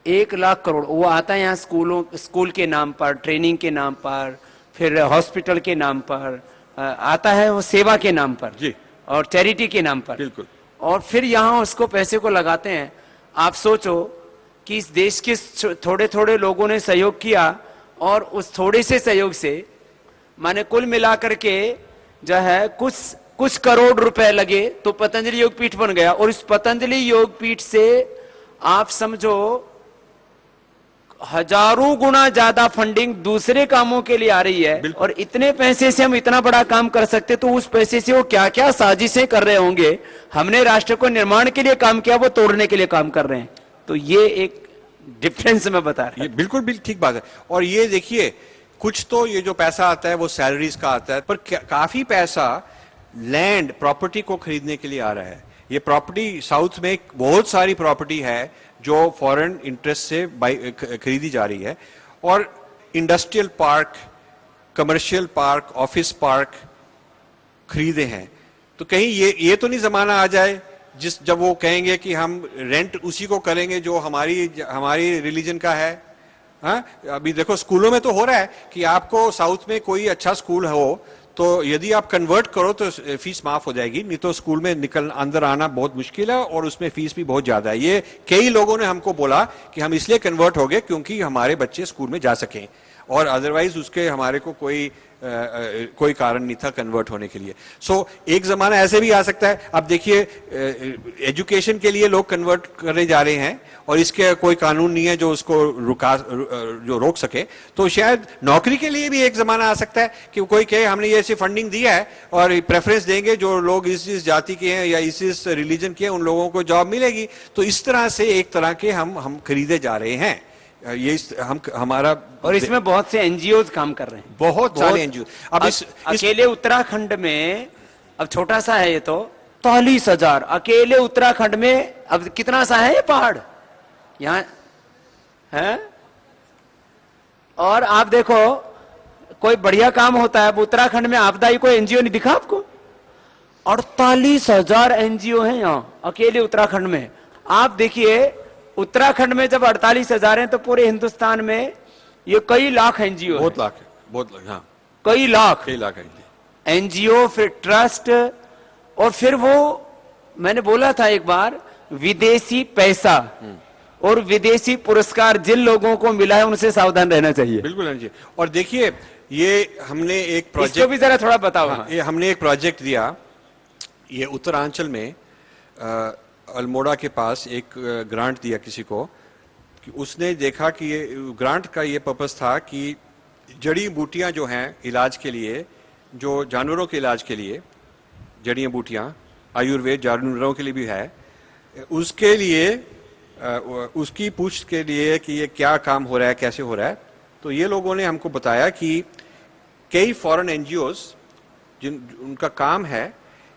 1 लाख करोड़ वो आता है यहाँ स्कूल के नाम पर, ट्रेनिंग के नाम पर, फिर हॉस्पिटल के नाम पर आता है, वो सेवा के नाम पर जी, और चैरिटी के नाम पर। बिल्कुल। और फिर यहाँ उसको पैसे को लगाते हैं। आप सोचो कि इस देश के थोड़े थोड़े लोगों ने सहयोग किया और उस थोड़े से सहयोग से माने कुल मिलाकर के जो है कुछ करोड़ रुपए लगे तो पतंजलि योगपीठ बन गया। और इस पतंजलि योगपीठ से आप समझो हजारों गुना ज्यादा फंडिंग दूसरे कामों के लिए आ रही है। और इतने पैसे से हम इतना बड़ा काम कर सकते, तो उस पैसे से वो क्या क्या साजिशें कर रहे होंगे। हमने राष्ट्र को निर्माण के लिए काम किया, वो तोड़ने के लिए काम कर रहे हैं। तो ये एक डिफरेंस मैं बता रहा हूं। बिल्कुल ठीक बात है। और ये देखिए, कुछ तो ये जो पैसा आता है वो सैलरीज का आता है, पर काफी पैसा लैंड प्रॉपर्टी को खरीदने के लिए आ रहा है। ये प्रॉपर्टी साउथ में बहुत सारी प्रॉपर्टी है जो फॉरेन इंटरेस्ट से खरीदी जा रही है। और industrial park, commercial park, office park खरीदे हैं। तो कहीं ये तो नहीं जमाना आ जाए जब वो कहेंगे कि हम रेंट उसी को करेंगे जो हमारी रिलीजन का है। हाँ, अभी देखो स्कूलों में तो हो रहा है कि आपको साउथ में कोई अच्छा स्कूल हो तो यदि आप कन्वर्ट करो तो फीस माफ हो जाएगी, नहीं तो स्कूल में निकल अंदर आना बहुत मुश्किल है और उसमें फीस भी बहुत ज्यादा है। ये कई लोगों ने हमको बोला कि हम इसलिए कन्वर्ट हो गए क्योंकि हमारे बच्चे स्कूल में जा सकें, और अदरवाइज उसके हमारे को कोई कारण नहीं था कन्वर्ट होने के लिए। सो एक जमाना ऐसे भी आ सकता है। अब देखिए एजुकेशन के लिए लोग कन्वर्ट करने जा रहे हैं और इसके कोई कानून नहीं है जो उसको रोक सके। तो शायद नौकरी के लिए भी एक जमाना आ सकता है कि कोई कहे हमने ये ऐसी फंडिंग दिया है और प्रेफरेंस देंगे जो लोग इस जाति के हैं या इस रिलीजन के हैं उन लोगों को जॉब मिलेगी। तो इस तरह से एक तरह के हम खरीदे जा रहे हैं। ये हमारा, और इसमें बहुत से एनजीओज काम कर रहे हैं, बहुत सारे एनजीओ। अब अकेले उत्तराखंड में, अब छोटा सा है ये तो 43,000 अकेले उत्तराखंड में। अब कितना सा है ये पहाड़ यहाँ है। और आप देखो कोई बढ़िया काम होता है, अब उत्तराखंड में आपदाई कोई एनजीओ नहीं दिखा आपको? 48,000 एनजीओ हैं यहाँ अकेले उत्तराखंड में। आप देखिए उत्तराखंड में जब 48,000 हैं तो पूरे हिंदुस्तान में ये कई लाख एनजीओ, बहुत लाख है, हाँ, कई लाख एनजीओ, फिर ट्रस्ट, और फिर वो मैंने बोला था एक बार, विदेशी पैसा और विदेशी पुरस्कार जिन लोगों को मिला है उनसे सावधान रहना चाहिए। बिल्कुल जी। और देखिए ये हमने एक प्रोजेक्ट, इसको भी जरा थोड़ा बताओ। हाँ, ये हमने एक प्रोजेक्ट दिया, ये उत्तरांचल में अल्मोड़ा के पास एक ग्रांट दिया किसी को, कि उसने देखा कि ये ग्रांट का ये पर्पस था कि जड़ी बूटियां जो हैं इलाज के लिए, जो जानवरों के इलाज के लिए जड़ी बूटियां, आयुर्वेद जानवरों के लिए भी है, उसके लिए उसकी पूछ के लिए कि ये क्या काम हो रहा है, कैसे हो रहा है। तो ये लोगों ने हमको बताया कि कई फॉरेन एनजीओज उनका काम है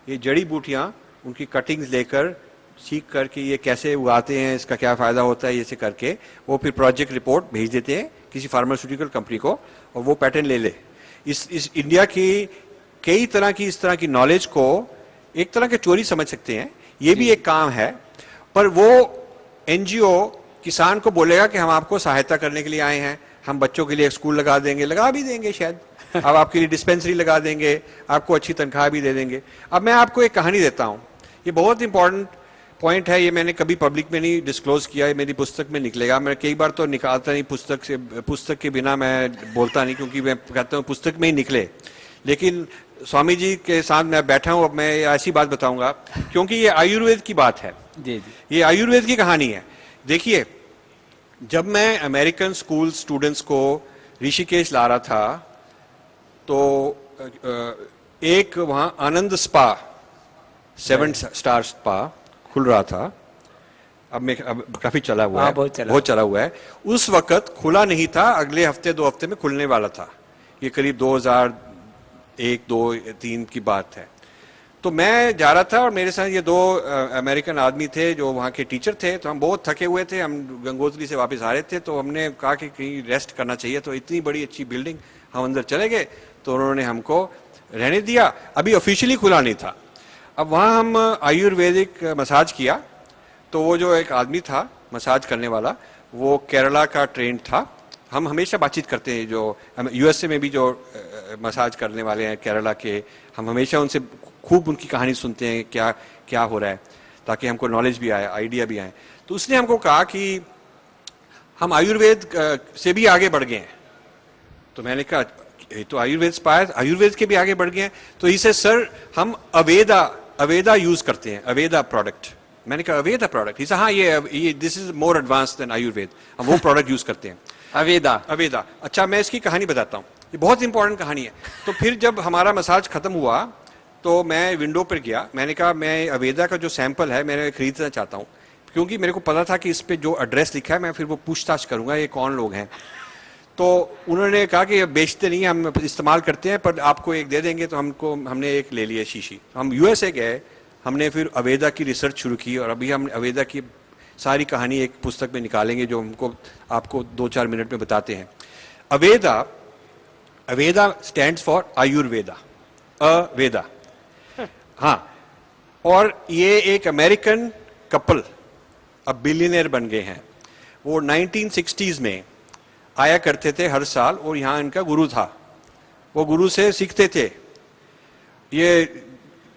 ये जड़ी बूटियां, उनकी कटिंग्स लेकर सीख करके ये कैसे उगाते हैं, इसका क्या फायदा होता है, ये से करके वो फिर प्रोजेक्ट रिपोर्ट भेज देते हैं किसी फार्मास्यूटिकल कंपनी को और वो पैटेंट ले ले। इस इंडिया की कई तरह की इस तरह की नॉलेज को एक तरह के चोरी समझ सकते हैं, ये भी एक काम है। पर वो एनजीओ किसान को बोलेगा कि हम आपको सहायता करने के लिए आए हैं, हम बच्चों के लिए एक स्कूल लगा देंगे, लगा भी देंगे शायद, अब आपके लिए डिस्पेंसरी लगा देंगे, आपको अच्छी तनख्वाह भी दे देंगे। अब मैं आपको एक कहानी देता हूँ, ये बहुत इंपॉर्टेंट पॉइंट है, ये मैंने कभी पब्लिक में नहीं डिस्क्लोज किया है, मेरी पुस्तक में निकलेगा। मैं कई बार तो निकालता नहीं पुस्तक के बिना मैं बोलता नहीं, क्योंकि मैं कहता हूँ पुस्तक में ही निकले। लेकिन स्वामी जी के साथ मैं बैठा हूँ, अब मैं ऐसी बात बताऊंगा क्योंकि ये आयुर्वेद की बात है। जी जी, ये आयुर्वेद की कहानी है। देखिए जब मैं अमेरिकन स्कूल स्टूडेंट्स को ऋषिकेश ला रहा था तो एक वहां आनंद स्पा 7 स्टार स्पा खुल रहा था। अब काफी चला हुआ है, बहुत चला हुआ है। उस वक्त खुला नहीं था, अगले हफ्ते 2 हफ्ते में खुलने वाला था। ये करीब 2001, 2, 3 की बात है। तो मैं जा रहा था और मेरे साथ ये 2 अमेरिकन आदमी थे जो वहाँ के टीचर थे। तो हम बहुत थके हुए थे, हम गंगोत्री से वापस आ रहे थे, तो हमने कहा कि कहीं रेस्ट करना चाहिए। तो इतनी बड़ी अच्छी बिल्डिंग, हम अंदर चले गए तो उन्होंने हमको रहने दिया। अभी ऑफिशियली खुला नहीं था। अब वहाँ हम आयुर्वेदिक मसाज किया, तो वो जो एक आदमी था मसाज करने वाला, वो केरला का ट्रेंड था। हम हमेशा बातचीत करते हैं, जो यूएसए में भी जो मसाज करने वाले हैं केरला के, हम हमेशा उनसे खूब उनकी कहानी सुनते हैं, क्या क्या हो रहा है, ताकि हमको नॉलेज भी आए, आइडिया भी आए। तो उसने हमको कहा कि हम आयुर्वेद से भी आगे बढ़ गए हैं। तो मैंने कहा तो आयुर्वेद पाया, आयुर्वेद के भी आगे बढ़ गए हैं। तो इसे सर हम अवेदा यूज करते हैं, अवेदा प्रोडक्ट। मैंने कहा अवेदा प्रोडक्ट? इसे हाँ, ये this is more advance than Ayurveda, हम वो प्रोडक्ट यूज करते हैं, अवेदा। अच्छा, मैं इसकी कहानी बताता हूँ, ये बहुत इंपॉर्टेंट कहानी है। तो फिर जब हमारा मसाज खत्म हुआ तो मैं विंडो पर गया, मैंने कहा मैं अवेदा का जो सैंपल है मैं खरीदना चाहता हूँ, क्योंकि मेरे को पता था कि इस पे जो एड्रेस लिखा है मैं फिर वो पूछताछ करूंगा ये कौन लोग हैं। तो उन्होंने कहा कि ये बेचते नहीं, हम इस्तेमाल करते हैं, पर आपको एक दे देंगे। तो हमने एक ले लिया शीशी। हम यूएसए गए, हमने फिर अवेदा की रिसर्च शुरू की, और अभी हम अवेदा की सारी कहानी एक पुस्तक में निकालेंगे जो हमको आपको 2-4 मिनट में बताते हैं। अवेदा स्टैंड्स फॉर आयुर्वेदा, अवेदा। हाँ, और ये एक अमेरिकन कपल अब बिलियनर बन गए हैं। वो 1960s में आया करते थे हर साल, और यहाँ इनका गुरु था। वो गुरु से सीखते थे ये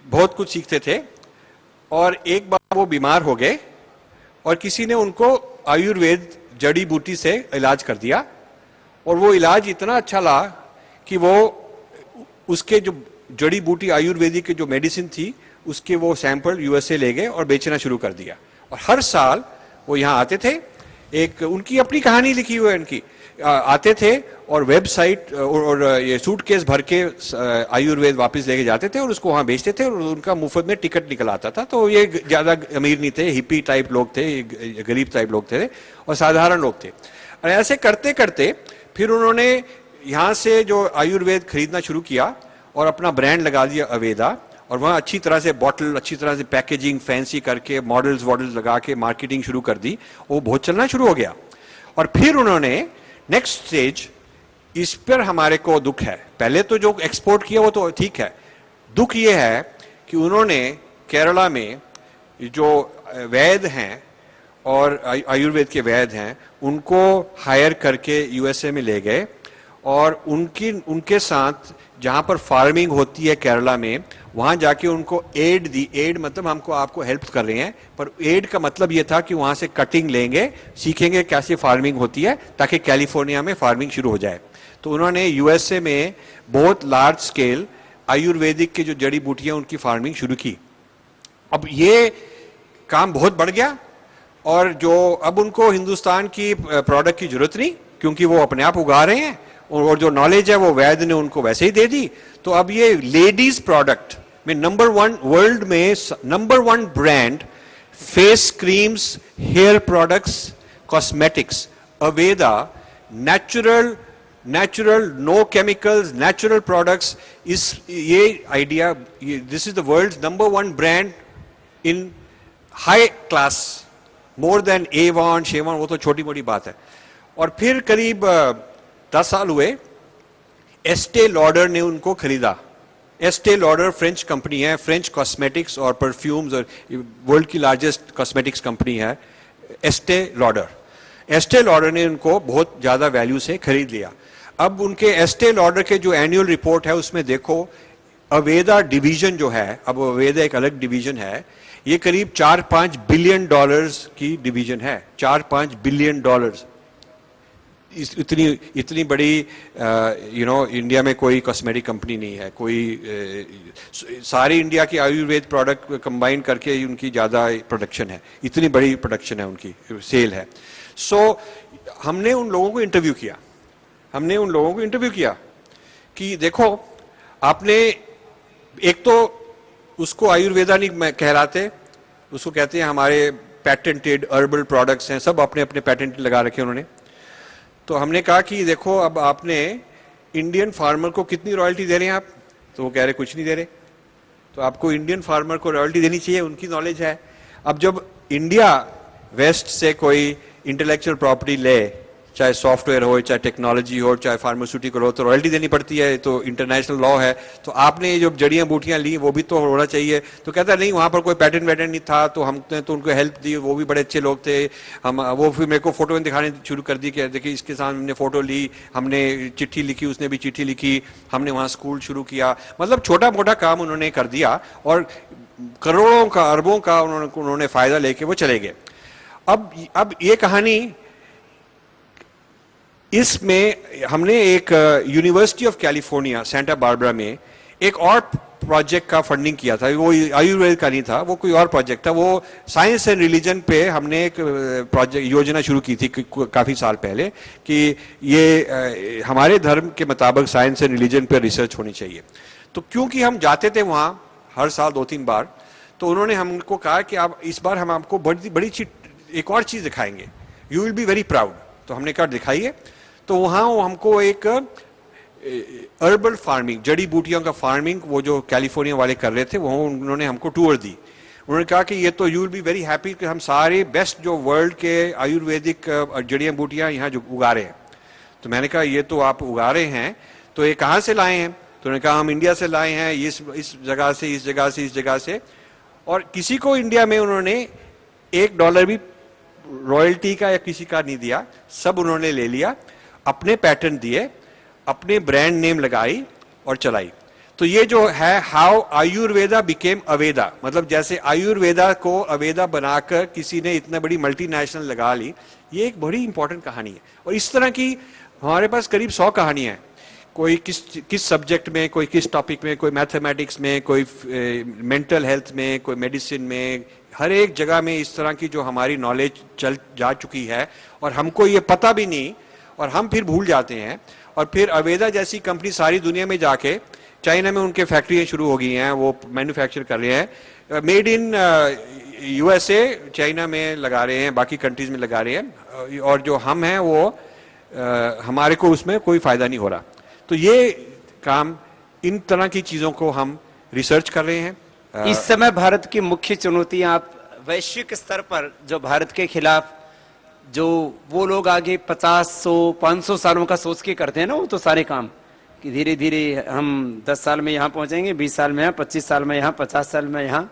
बहुत कुछ सीखते थे और एक बार वो बीमार हो गए और किसी ने उनको आयुर्वेद जड़ी बूटी से इलाज कर दिया और वो इलाज इतना अच्छा लगा कि वो उसके जो जड़ी बूटी आयुर्वेदिक के जो मेडिसिन थी उसके वो सैंपल यूएसए ले गए और बेचना शुरू कर दिया। और हर साल वो यहाँ आते थे, एक उनकी अपनी कहानी लिखी हुई है उनकी, आते थे और वेबसाइट और ये सूटकेस भर के आयुर्वेद वापस लेके जाते थे और उसको वहाँ बेचते थे और उनका मुफ्त में टिकट निकल आता था। तो ये ज़्यादा अमीर नहीं थे, हिप्पी टाइप लोग थे, गरीब टाइप लोग थे और साधारण लोग थे। और ऐसे करते करते फिर उन्होंने यहाँ से जो आयुर्वेद खरीदना शुरू किया और अपना ब्रांड लगा दिया अवेदा, और वहाँ अच्छी तरह से बॉटल, अच्छी तरह से पैकेजिंग फैंसी करके मॉडल्स वॉडल्स लगा के मार्केटिंग शुरू कर दी। वो बहुत चलना शुरू हो गया। और फिर उन्होंने नेक्स्ट स्टेज, इस पर हमारे को दुख है, पहले तो जो एक्सपोर्ट किया वो तो ठीक है, दुख ये है कि उन्होंने केरला में जो वैद्य हैं और आयुर्वेद के वैद्य हैं उनको हायर करके यूएसए में ले गए और उनके साथ जहां पर फार्मिंग होती है केरला में वहां जाके उनको एड दी। एड मतलब हमको आपको हेल्प कर रहे हैं, पर एड का मतलब ये था कि वहां से कटिंग लेंगे, सीखेंगे कैसे फार्मिंग होती है ताकि कैलिफोर्निया में फार्मिंग शुरू हो जाए। तो उन्होंने यूएसए में बहुत लार्ज स्केल आयुर्वेदिक के जो जड़ी बूटियां उनकी फार्मिंग शुरू की। अब ये काम बहुत बढ़ गया और जो अब उनको हिंदुस्तान की प्रोडक्ट की जरूरत नहीं, क्योंकि वो अपने आप उगा रहे हैं और जो नॉलेज है वो वैद्य ने उनको वैसे ही दे दी। तो अब ये लेडीज प्रोडक्ट में नंबर 1 वर्ल्ड में number 1 brand, face creams, hair products, cosmetics, अवेदा, natural no chemicals, natural products. इस ये idea, this is the world number 1 brand in high class, more than Avon Chevon, वो तो छोटी मोटी बात है। और फिर करीब 10 साल हुए, एस्टे लॉडर ने उनको खरीदा। एस्टे लॉडर फ्रेंच कंपनी है, फ्रेंच कॉस्मेटिक्स और परफ्यूम्स और वर्ल्ड की लार्जेस्ट कॉस्मेटिक्स कंपनी है एस्टे लॉडर। एस्टे लॉडर ने उनको बहुत ज्यादा वैल्यू से खरीद लिया। अब उनके एस्टे लॉडर के जो एनुअल रिपोर्ट है उसमें देखो, अवेदा डिवीजन जो है, अब अवेदा एक अलग डिवीजन है, ये करीब 4-5 बिलियन डॉलर्स की डिवीजन है। 4-5 बिलियन डॉलर्स, इतनी बड़ी इंडिया में कोई कॉस्मेटिक कंपनी नहीं है, कोई सारी इंडिया की आयुर्वेद प्रोडक्ट कंबाइन करके उनकी ज़्यादा प्रोडक्शन है, इतनी बड़ी प्रोडक्शन है उनकी, सेल है। सो हमने उन लोगों को इंटरव्यू किया कि देखो आपने, एक तो उसको आयुर्वेदा नहीं कहलाते, उसको कहते हैं हमारे पैटेंटेड हर्बल प्रोडक्ट्स हैं, सब अपने अपने पैटेंट लगा रखे उन्होंने। तो हमने कहा कि देखो अब आपने इंडियन फार्मर को कितनी रॉयल्टी दे रहे हैं आप? तो वो कह रहे कुछ नहीं दे रहे। तो आपको इंडियन फार्मर को रॉयल्टी देनी चाहिए, उनकी नॉलेज है। अब जब इंडिया वेस्ट से कोई इंटेलेक्चुअल प्रॉपर्टी ले, चाहे सॉफ्टवेयर हो, चाहे टेक्नोलॉजी हो, चाहे फार्मास्यूटिकल हो, तो रॉयल्टी देनी पड़ती है, तो इंटरनेशनल लॉ है। तो आपने ये जो जड़ियां बूटियां ली वो भी तो होना चाहिए। तो कहता नहीं, वहां पर कोई पैटेंट वैटेंट नहीं था, तो हमने तो उनको हेल्प दी, वो भी बड़े अच्छे लोग थे। हम वो फिर मेरे को फोटो दिखाने शुरू कर दी कि देखिए इसके साथ हमने फोटो ली, हमने चिट्ठी लिखी, उसने भी चिट्ठी लिखी, हमने वहाँ स्कूल शुरू किया। मतलब छोटा मोटा काम उन्होंने कर दिया और करोड़ों का, अरबों का उन्होंने फायदा लेके वो चले गए। अब ये कहानी, इसमें हमने एक university of California Santa Barbara में एक और प्रोजेक्ट का फंडिंग किया था। वो आयुर्वेद का नहीं था, वो कोई और प्रोजेक्ट था। वो साइंस एंड रिलीजन पे हमने एक प्रोजेक्ट योजना शुरू की थी काफी साल पहले कि ये हमारे धर्म के मुताबिक साइंस एंड रिलीजन पे रिसर्च होनी चाहिए। तो क्योंकि हम जाते थे वहाँ हर साल 2-3 बार, तो उन्होंने हमको कहा कि आप इस बार हम आपको बड़ी एक और चीज दिखाएंगे, you will be very proud. तो हमने कहा दिखाइए। तो वहाँ हमको एक अर्बल फार्मिंग, जड़ी बूटियों का फार्मिंग, वो जो कैलिफोर्निया वाले कर रहे थे, वो उन्होंने हमको टूर दी। उन्होंने कहा कि ये तो you will be very happy कि हम सारे बेस्ट जो वर्ल्ड के आयुर्वेदिक जड़ियाँ बूटियाँ यहाँ जो उगा रहे हैं। तो मैंने कहा ये तो आप उगा रहे हैं, तो ये कहाँ से लाए हैं? तो उन्होंने कहा हम इंडिया से लाए हैं, इस जगह से, इस जगह से, इस जगह से। और किसी को इंडिया में उन्होंने $1 भी रॉयल्टी का या किसी का नहीं दिया, सब उन्होंने ले लिया, अपने पैटर्न दिए, अपने ब्रांड नेम लगाई और चलाई। तो ये जो है हाउ आयुर्वेदा बिकेम अवेदा, मतलब जैसे आयुर्वेदा को अवेदा बनाकर किसी ने इतना बड़ी मल्टीनेशनल लगा ली, ये एक बड़ी इंपॉर्टेंट कहानी है। और इस तरह की हमारे पास करीब 100 कहानियां हैं, कोई किस सब्जेक्ट में, कोई किस टॉपिक में, कोई मैथमेटिक्स में, कोई मेंटल हेल्थ में, कोई मेडिसिन में, हर एक जगह में इस तरह की जो हमारी नॉलेज चल जा चुकी है और हमको ये पता भी नहीं और हम फिर भूल जाते हैं। और फिर अवेदा जैसी कंपनी सारी दुनिया में जाके, चाइना में उनके फैक्ट्रियां शुरू हो गई हैं, वो मैन्युफैक्चर कर रहे हैं, मेड इन यूएसए चाइना में लगा रहे हैं, बाकी कंट्रीज में लगा रहे हैं, और जो हम हैं वो हमारे को उसमें कोई फायदा नहीं हो रहा। तो ये काम, इन तरह की चीजों को हम रिसर्च कर रहे हैं। इस समय भारत की मुख्य चुनौतियां आप वैश्विक स्तर पर जो भारत के खिलाफ जो वो लोग आगे 50, 100, 500 सालों का सोच के करते हैं ना, वो तो सारे काम कि धीरे धीरे हम 10 साल में यहाँ पहुंचेंगे, 20 साल में यहाँ, 25 साल में यहाँ, 50 साल में यहाँ,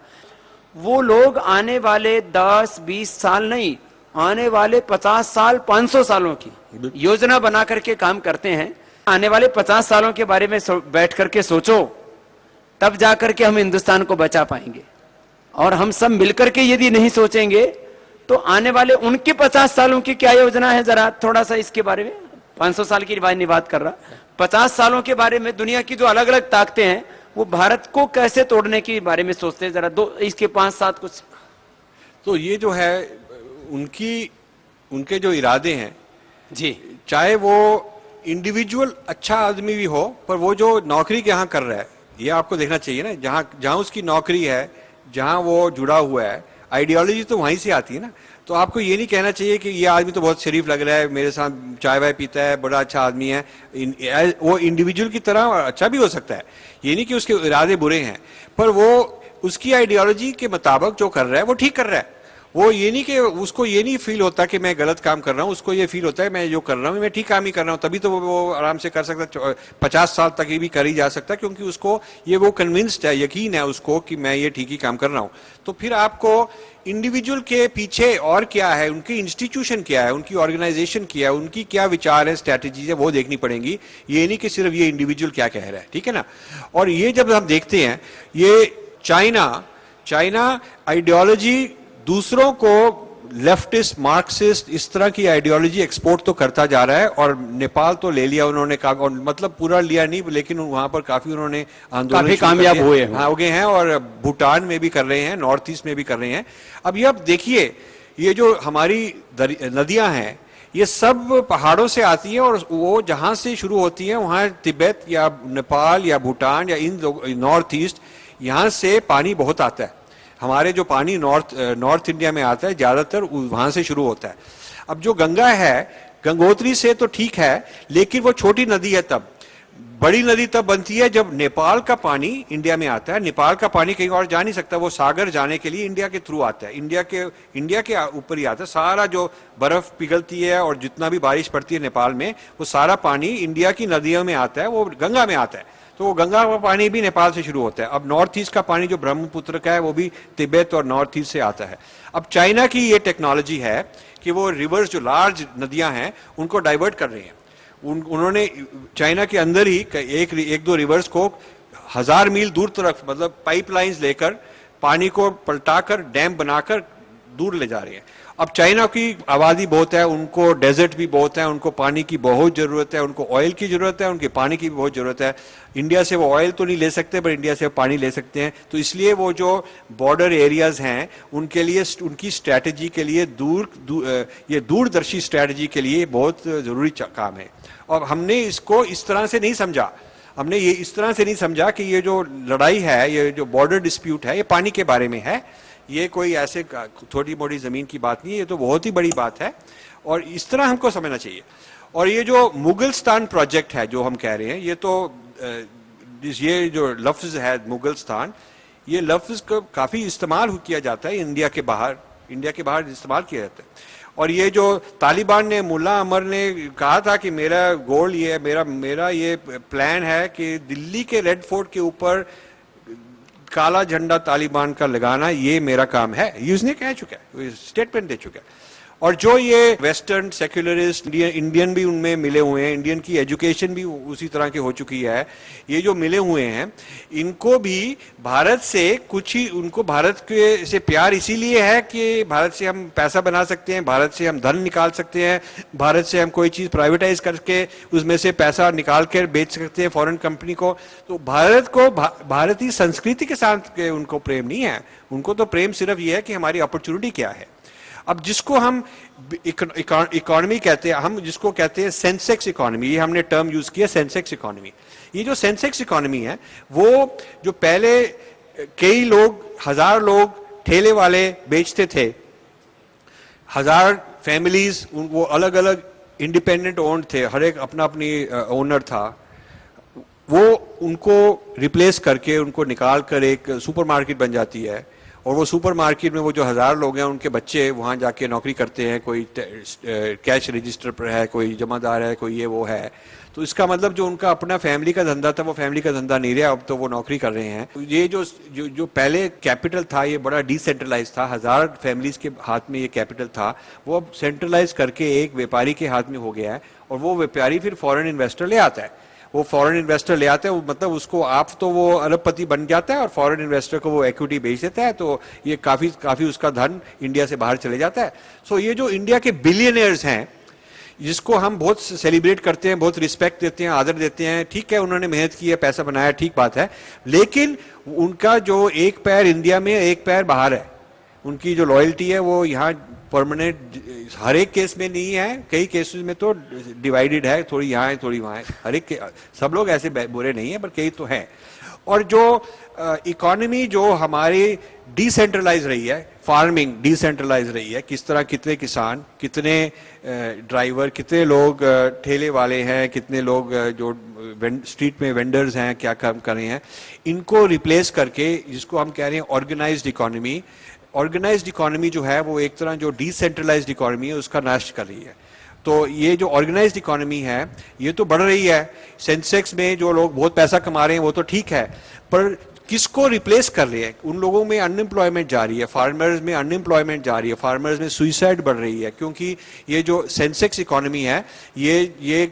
वो लोग आने वाले 10, 20 साल नहीं, आने वाले 50 साल, 500 सालों की योजना बना करके काम करते हैं। आने वाले 50 सालों के बारे में बैठ करके सोचो, तब जाकर के हम हिंदुस्तान को बचा पाएंगे। और हम सब मिलकर के यदि नहीं सोचेंगे तो आने वाले उनके 50 सालों की क्या योजना है, जरा थोड़ा सा इसके बारे में। 500 साल की नहीं बात कर रहा, 50 सालों के बारे में दुनिया की जो अलग अलग ताकतें हैं वो भारत को कैसे तोड़ने के बारे में सोचते हैं, जरा दो इसके 5-7 कुछ। तो ये जो है उनके जो इरादे हैं जी, चाहे वो इंडिविजुअल अच्छा आदमी भी हो, पर वो जो नौकरी यहाँ कर रहा है, ये आपको देखना चाहिए ना, जहां उसकी नौकरी है, जहां वो जुड़ा हुआ है, आइडियोलॉजी तो वहीं से आती है ना। तो आपको ये नहीं कहना चाहिए कि ये आदमी तो बहुत शरीफ लग रहा है, मेरे साथ चाय वाय पीता है, बड़ा अच्छा आदमी है, वो इंडिविजुअल की तरह अच्छा भी हो सकता है, ये नहीं कि उसके इरादे बुरे हैं, पर वो उसकी आइडियोलॉजी के मुताबिक जो कर रहा है वो ठीक कर रहा है। वो ये नहीं कि उसको ये नहीं फील होता कि मैं गलत काम कर रहा हूँ, उसको ये फील होता है मैं जो कर रहा हूँ मैं ठीक काम ही कर रहा हूँ, तभी तो वो आराम से कर सकता, 50 साल तक ये भी कर ही जा सकता, क्योंकि उसको ये वो कन्विंस्ड है, यकीन है उसको कि मैं ये ठीक ही काम कर रहा हूँ। तो फिर आपको इंडिविजुअल के पीछे और क्या है, उनकी इंस्टीट्यूशन क्या है, उनकी ऑर्गेनाइजेशन क्या है, उनकी क्या विचार है, स्ट्रैटेजीज है, वो देखनी पड़ेंगी। ये नहीं कि सिर्फ ये इंडिविजुअल क्या कह रहा है, ठीक है ना। और ये जब हम देखते हैं, ये चाइना आइडियोलॉजी दूसरों को लेफ्टिस्ट, मार्क्सिस्ट, इस तरह की आइडियोलॉजी एक्सपोर्ट तो करता जा रहा है, और नेपाल तो ले लिया उन्होंने, मतलब पूरा लिया नहीं, लेकिन वहां पर काफी उन्होंने आंदोलन काफी कामयाब हुए हैं, और भूटान में भी कर रहे हैं, नॉर्थ ईस्ट में भी कर रहे हैं। अब देखिए, ये जो हमारी नदियां हैं, ये सब पहाड़ों से आती हैं, और वो जहां से शुरू होती हैं वहां तिब्बत या नेपाल या भूटान या नॉर्थ ईस्ट, यहां से पानी बहुत आता है। हमारे जो पानी नॉर्थ इंडिया में आता है ज्यादातर वहां से शुरू होता है। अब जो गंगा है, गंगोत्री से तो ठीक है, लेकिन वो छोटी नदी है, तब बड़ी नदी तब बनती है जब नेपाल का पानी इंडिया में आता है। नेपाल का पानी कहीं और जा नहीं सकता, वो सागर जाने के लिए इंडिया के थ्रू आता है, इंडिया के ऊपर ही आता है। सारा जो बर्फ पिघलती है और जितना भी बारिश पड़ती है नेपाल में, वो सारा पानी इंडिया की नदियों में आता है, वो गंगा में आता है। तो वो गंगा का पानी भी नेपाल से शुरू होता है। अब नॉर्थ ईस्ट का पानी जो ब्रह्मपुत्र का है, वो भी तिब्बत और नॉर्थ ईस्ट से आता है। अब चाइना की ये टेक्नोलॉजी है कि वो रिवर्स, जो लार्ज नदियां हैं, उनको डाइवर्ट कर रहे हैं। उन्होंने चाइना के अंदर ही एक दो रिवर्स को 1000 मील दूर तरफ, मतलब पाइपलाइंस लेकर पानी को पलटाकर डैम बनाकर दूर ले जा रहे हैं। अब चाइना की आबादी बहुत है, उनको डेजर्ट भी बहुत है, उनको पानी की बहुत जरूरत है, उनको ऑयल की जरूरत है, उनके पानी की भी बहुत जरूरत है। इंडिया से वो ऑयल तो नहीं ले सकते, पर इंडिया से पानी ले सकते हैं। तो इसलिए वो जो बॉर्डर एरियाज हैं, उनके लिए, उनकी स्ट्रैटेजी के लिए ये दूरदर्शी स्ट्रैटेजी के लिए बहुत जरूरी काम है। और हमने इसको इस तरह से नहीं समझा, हमने ये इस तरह से नहीं समझा कि ये जो लड़ाई है, ये जो बॉर्डर डिस्प्यूट है, ये पानी के बारे में है, ये कोई ऐसे छोटी मोटी जमीन की बात नहीं है, ये तो बहुत ही बड़ी बात है, और इस तरह हमको समझना चाहिए। और ये जो मुगलस्तान प्रोजेक्ट है जो हम कह रहे हैं, ये तो ये जो लफ्ज है मुगलस्तान, ये लफ्ज को काफी इस्तेमाल किया जाता है इंडिया के बाहर इस्तेमाल किया जाता है। और ये जो तालिबान ने, मुल्ला अमर ने कहा था कि मेरा गोल ये है, मेरा ये प्लान है कि दिल्ली के रेड फोर्ट के ऊपर काला झंडा तालिबान का लगाना, ये मेरा काम है, ये उसने कह चुका है, स्टेटमेंट दे चुका है। और जो ये वेस्टर्न सेक्युलरिस्ट इंडियन भी उनमें मिले हुए हैं, इंडियन की एजुकेशन भी उसी तरह की हो चुकी है, ये जो मिले हुए हैं इनको भी भारत से कुछ ही, उनको भारत के से प्यार इसीलिए है कि भारत से हम पैसा बना सकते हैं, भारत से हम धन निकाल सकते हैं, भारत से हम कोई चीज प्राइवेटाइज करके उसमें से पैसा निकाल कर बेच सकते हैं फॉरेन कंपनी को। तो भारत को भारतीय संस्कृति के साथ उनको प्रेम नहीं है, उनको तो प्रेम सिर्फ ये है कि हमारी अपॉर्चुनिटी क्या है। अब जिसको हम इकोनॉमी कहते हैं, हम जिसको कहते हैं सेंसेक्स इकोनॉमी, ये हमने टर्म यूज किया सेंसेक्स इकोनॉमी। ये जो सेंसेक्स इकोनॉमी है वो जो पहले कई लोग, 1000 लोग ठेले वाले बेचते थे, 1000 फैमिलीज वो अलग अलग इंडिपेंडेंट ओन्ड थे, हर एक अपना अपनी ओनर था, वो उनको रिप्लेस करके उनको निकाल कर एक सुपरमार्केट बन जाती है। और वो सुपरमार्केट में वो जो 1000 लोग हैं उनके बच्चे वहां जाके नौकरी करते हैं, कोई कैश रजिस्टर पर है, कोई जमादार है, कोई ये वो है। तो इसका मतलब जो उनका अपना फैमिली का धंधा था वो फैमिली का धंधा नहीं रहा, अब तो वो नौकरी कर रहे हैं। ये जो पहले कैपिटल था ये बड़ा डिसेंट्रलाइज था, 1000 फैमिलीज के हाथ में ये कैपिटल था, वो अब सेंट्रलाइज करके एक व्यापारी के हाथ में हो गया है। और वो व्यापारी फिर फॉरेन इन्वेस्टर ले आता है, वो फॉरेन इन्वेस्टर ले आते हैं, मतलब उसको आप तो वो अरबपति बन जाता है और फॉरेन इन्वेस्टर को वो इक्विटी बेच देता है, तो ये काफी उसका धन इंडिया से बाहर चले जाता है। सो ये जो इंडिया के बिलियनियर्स हैं जिसको हम बहुत सेलिब्रेट करते हैं, बहुत रिस्पेक्ट देते हैं, आदर देते हैं, ठीक है उन्होंने मेहनत की है, पैसा बनाया, ठीक बात है, लेकिन उनका जो एक पैर इंडिया में एक पैर बाहर है, उनकी जो लॉयल्टी है वो यहाँ परमानेंट हर एक केस में नहीं है, कई केसेस में तो डिवाइडेड है, थोड़ी यहाँ है थोड़ी वहाँ है, हर एक सब लोग ऐसे बुरे नहीं है पर कई तो हैं। और जो इकोनॉमी जो हमारी डिसेंट्रलाइज रही है, फार्मिंग डिसेंट्रलाइज रही है, किस तरह कितने किसान, कितने ड्राइवर, कितने लोग ठेले वाले हैं, कितने लोग जो स्ट्रीट में वेंडर्स हैं क्या काम कर रहे हैं, इनको रिप्लेस करके जिसको हम कह रहे हैं ऑर्गेनाइज्ड इकोनॉमी, ऑर्गेनाइज्ड इकोनॉमी जो है वो एक तरह जो डिसेंट्रलाइज्ड इकोनॉमी है उसका नाश कर रही है। तो ये जो ऑर्गेनाइज्ड इकोनॉमी है ये तो बढ़ रही है, सेंसेक्स में जो लोग बहुत पैसा कमा रहे हैं वो तो ठीक है, पर किसको रिप्लेस कर रहे हैं? उन लोगों में अनएम्प्लॉयमेंट जा रही है, फार्मर्स में अनएम्प्लॉयमेंट जा रही है, फार्मर्स में सुइसाइड बढ़ रही है, क्योंकि ये जो सेंसेक्स इकोनॉमी है ये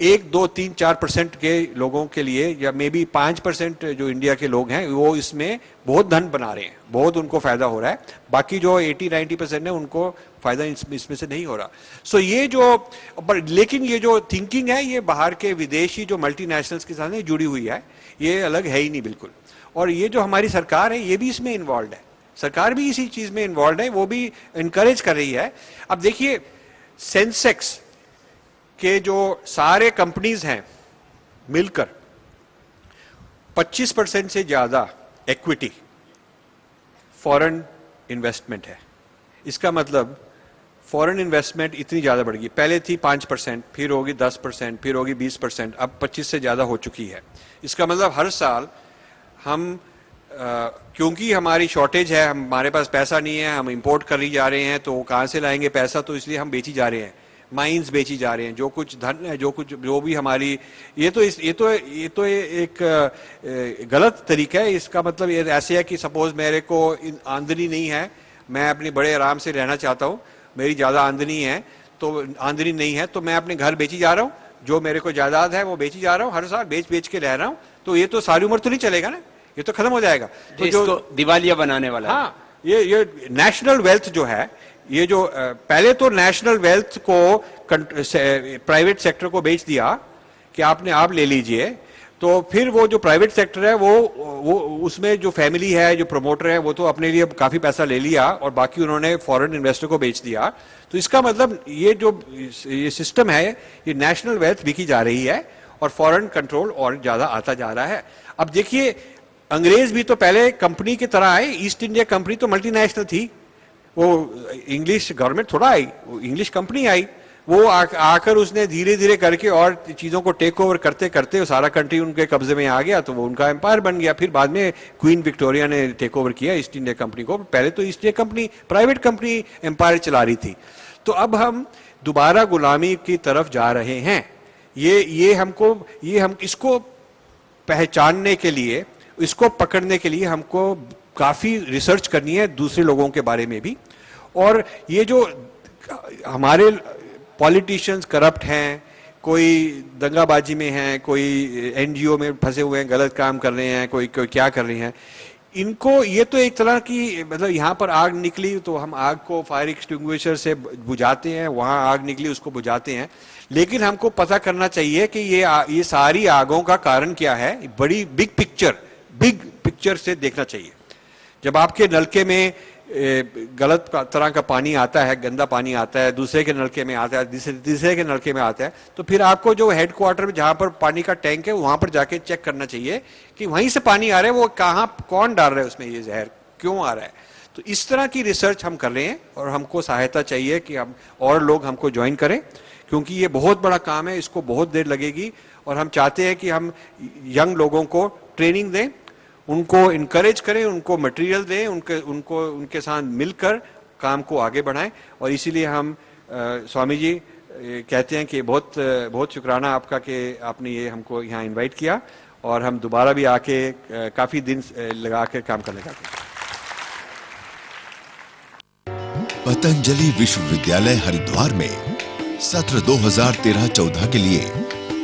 1, 2, 3, 4% के लोगों के लिए या मे बी 5% जो इंडिया के लोग हैं वो इसमें बहुत धन बना रहे हैं, बहुत उनको फायदा हो रहा है, बाकी जो 80-90% है उनको फायदा इसमें से नहीं हो रहा। सो ये जो लेकिन ये जो थिंकिंग है ये बाहर के विदेशी जो मल्टीनेशनल्स के साथ जुड़ी हुई है, ये अलग है ही नहीं बिल्कुल। और ये जो हमारी सरकार है ये भी इसमें इन्वॉल्व है, सरकार भी इसी चीज में इन्वॉल्व है, वो भी इनकरेज कर रही है। अब देखिए सेंसेक्स के जो सारे कंपनीज हैं मिलकर 25% से ज्यादा इक्विटी फॉरेन इन्वेस्टमेंट है। इसका मतलब फॉरेन इन्वेस्टमेंट इतनी ज्यादा बढ़ गई, पहले थी 5%, फिर होगी 10%, फिर होगी 20%, अब 25 से ज्यादा हो चुकी है। इसका मतलब हर साल हम क्योंकि हमारी शॉर्टेज है, हमारे पास पैसा नहीं है, हम इंपोर्ट कर जा रहे हैं, तो कहां से लाएंगे पैसा, तो इसलिए हम बेची जा रहे हैं, माइंस बेची जा रहे हैं, जो कुछ धन है, जो भी हमारी, ये तो एक गलत तरीका है। इसका मतलब ये ऐसे है कि सपोज मेरे को आमदनी नहीं है, मैं अपने बड़े आराम से रहना चाहता हूँ, मेरी ज्यादा आमदनी है तो आमदनी नहीं है तो मैं अपने घर बेची जा रहा हूँ, जो मेरे को जायदाद है वो बेची जा रहा हूँ, हर साल बेच के रह रहा हूँ, तो ये तो सारी उम्र तो नहीं चलेगा ना, ये तो खत्म हो जाएगा। तो इसको दिवालिया बनाने वाला है। हाँ, ये नेशनल वेल्थ जो है, ये जो पहले तो नेशनल वेल्थ को प्राइवेट सेक्टर को बेच दिया कि आप ले लीजिए, तो फिर वो जो प्राइवेट सेक्टर है वो उसमें जो फैमिली है, जो प्रमोटर है, वो तो अपने लिए काफी पैसा ले लिया और बाकी उन्होंने फॉरेन इन्वेस्टर को बेच दिया। तो इसका मतलब ये सिस्टम है, ये नेशनल वेल्थ बिकी जा रही है और फॉरेन कंट्रोल और ज्यादा आता जा रहा है। अब देखिए अंग्रेज भी तो पहले कंपनी की तरह आए, ईस्ट इंडिया कंपनी तो मल्टीनेशनल थी, वो इंग्लिश गवर्नमेंट थोड़ा आई, वो इंग्लिश कंपनी आई, वो आकर उसने धीरे धीरे करके और चीजों को टेक ओवर करते करते सारा कंट्री उनके कब्जे में आ गया, तो वो उनका एम्पायर बन गया। फिर बाद में क्वीन विक्टोरिया ने टेक ओवर किया ईस्ट इंडिया कंपनी को, पहले तो East India Company private company empire चला रही थी। तो अब हम दोबारा गुलामी की तरफ जा रहे हैं। हम इसको पहचानने के लिए, इसको पकड़ने के लिए हमको काफी रिसर्च करनी है दूसरे लोगों के बारे में भी। और ये जो हमारे पॉलिटिशियंस करप्ट हैं, कोई दंगाबाजी में हैं, कोई एनजीओ में फंसे हुए हैं, गलत काम कर रहे हैं, कोई कोई क्या कर रहे हैं, इनको ये तो एक तरह की मतलब यहाँ पर आग निकली तो हम आग को फायर एक्सटिंग्विशर से बुझाते हैं, वहां आग निकली उसको बुझाते हैं, लेकिन हमको पता करना चाहिए कि ये सारी आगों का कारण क्या है, बड़ी बिग पिक्चर से देखना चाहिए। जब आपके नलके में गलत तरह का पानी आता है, गंदा पानी आता है, दूसरे के नलके में आता है, तीसरे के नलके में आता है, तो फिर आपको जो हेडक्वार्टर में जहां पर पानी का टैंक है वहां पर जाके चेक करना चाहिए कि वहीं से पानी आ रहा है, वो कहां कौन डाल रहा है उसमें, ये जहर क्यों आ रहा है। तो इस तरह की रिसर्च हम कर रहे हैं और हमको सहायता चाहिए कि हम और लोग हमको ज्वाइन करें, क्योंकि ये बहुत बड़ा काम है, इसको बहुत देर लगेगी और हम चाहते हैं कि हम यंग लोगों को ट्रेनिंग दें, उनको इनकरेज करें, उनको मटेरियल दें, उनके साथ मिलकर काम को आगे बढ़ाएं। और इसीलिए हम स्वामी जी कहते हैं कि बहुत बहुत शुक्राना आपका कि आपने ये हमको यहाँ इनवाइट किया और हम दोबारा भी आके काफी दिन लगा के काम करने का। पतंजलि विश्वविद्यालय हरिद्वार में सत्र 2013-14 के लिए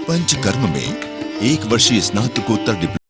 पंचकर्म में 1 वर्षीय स्नातकोत्तर डिप्लोमा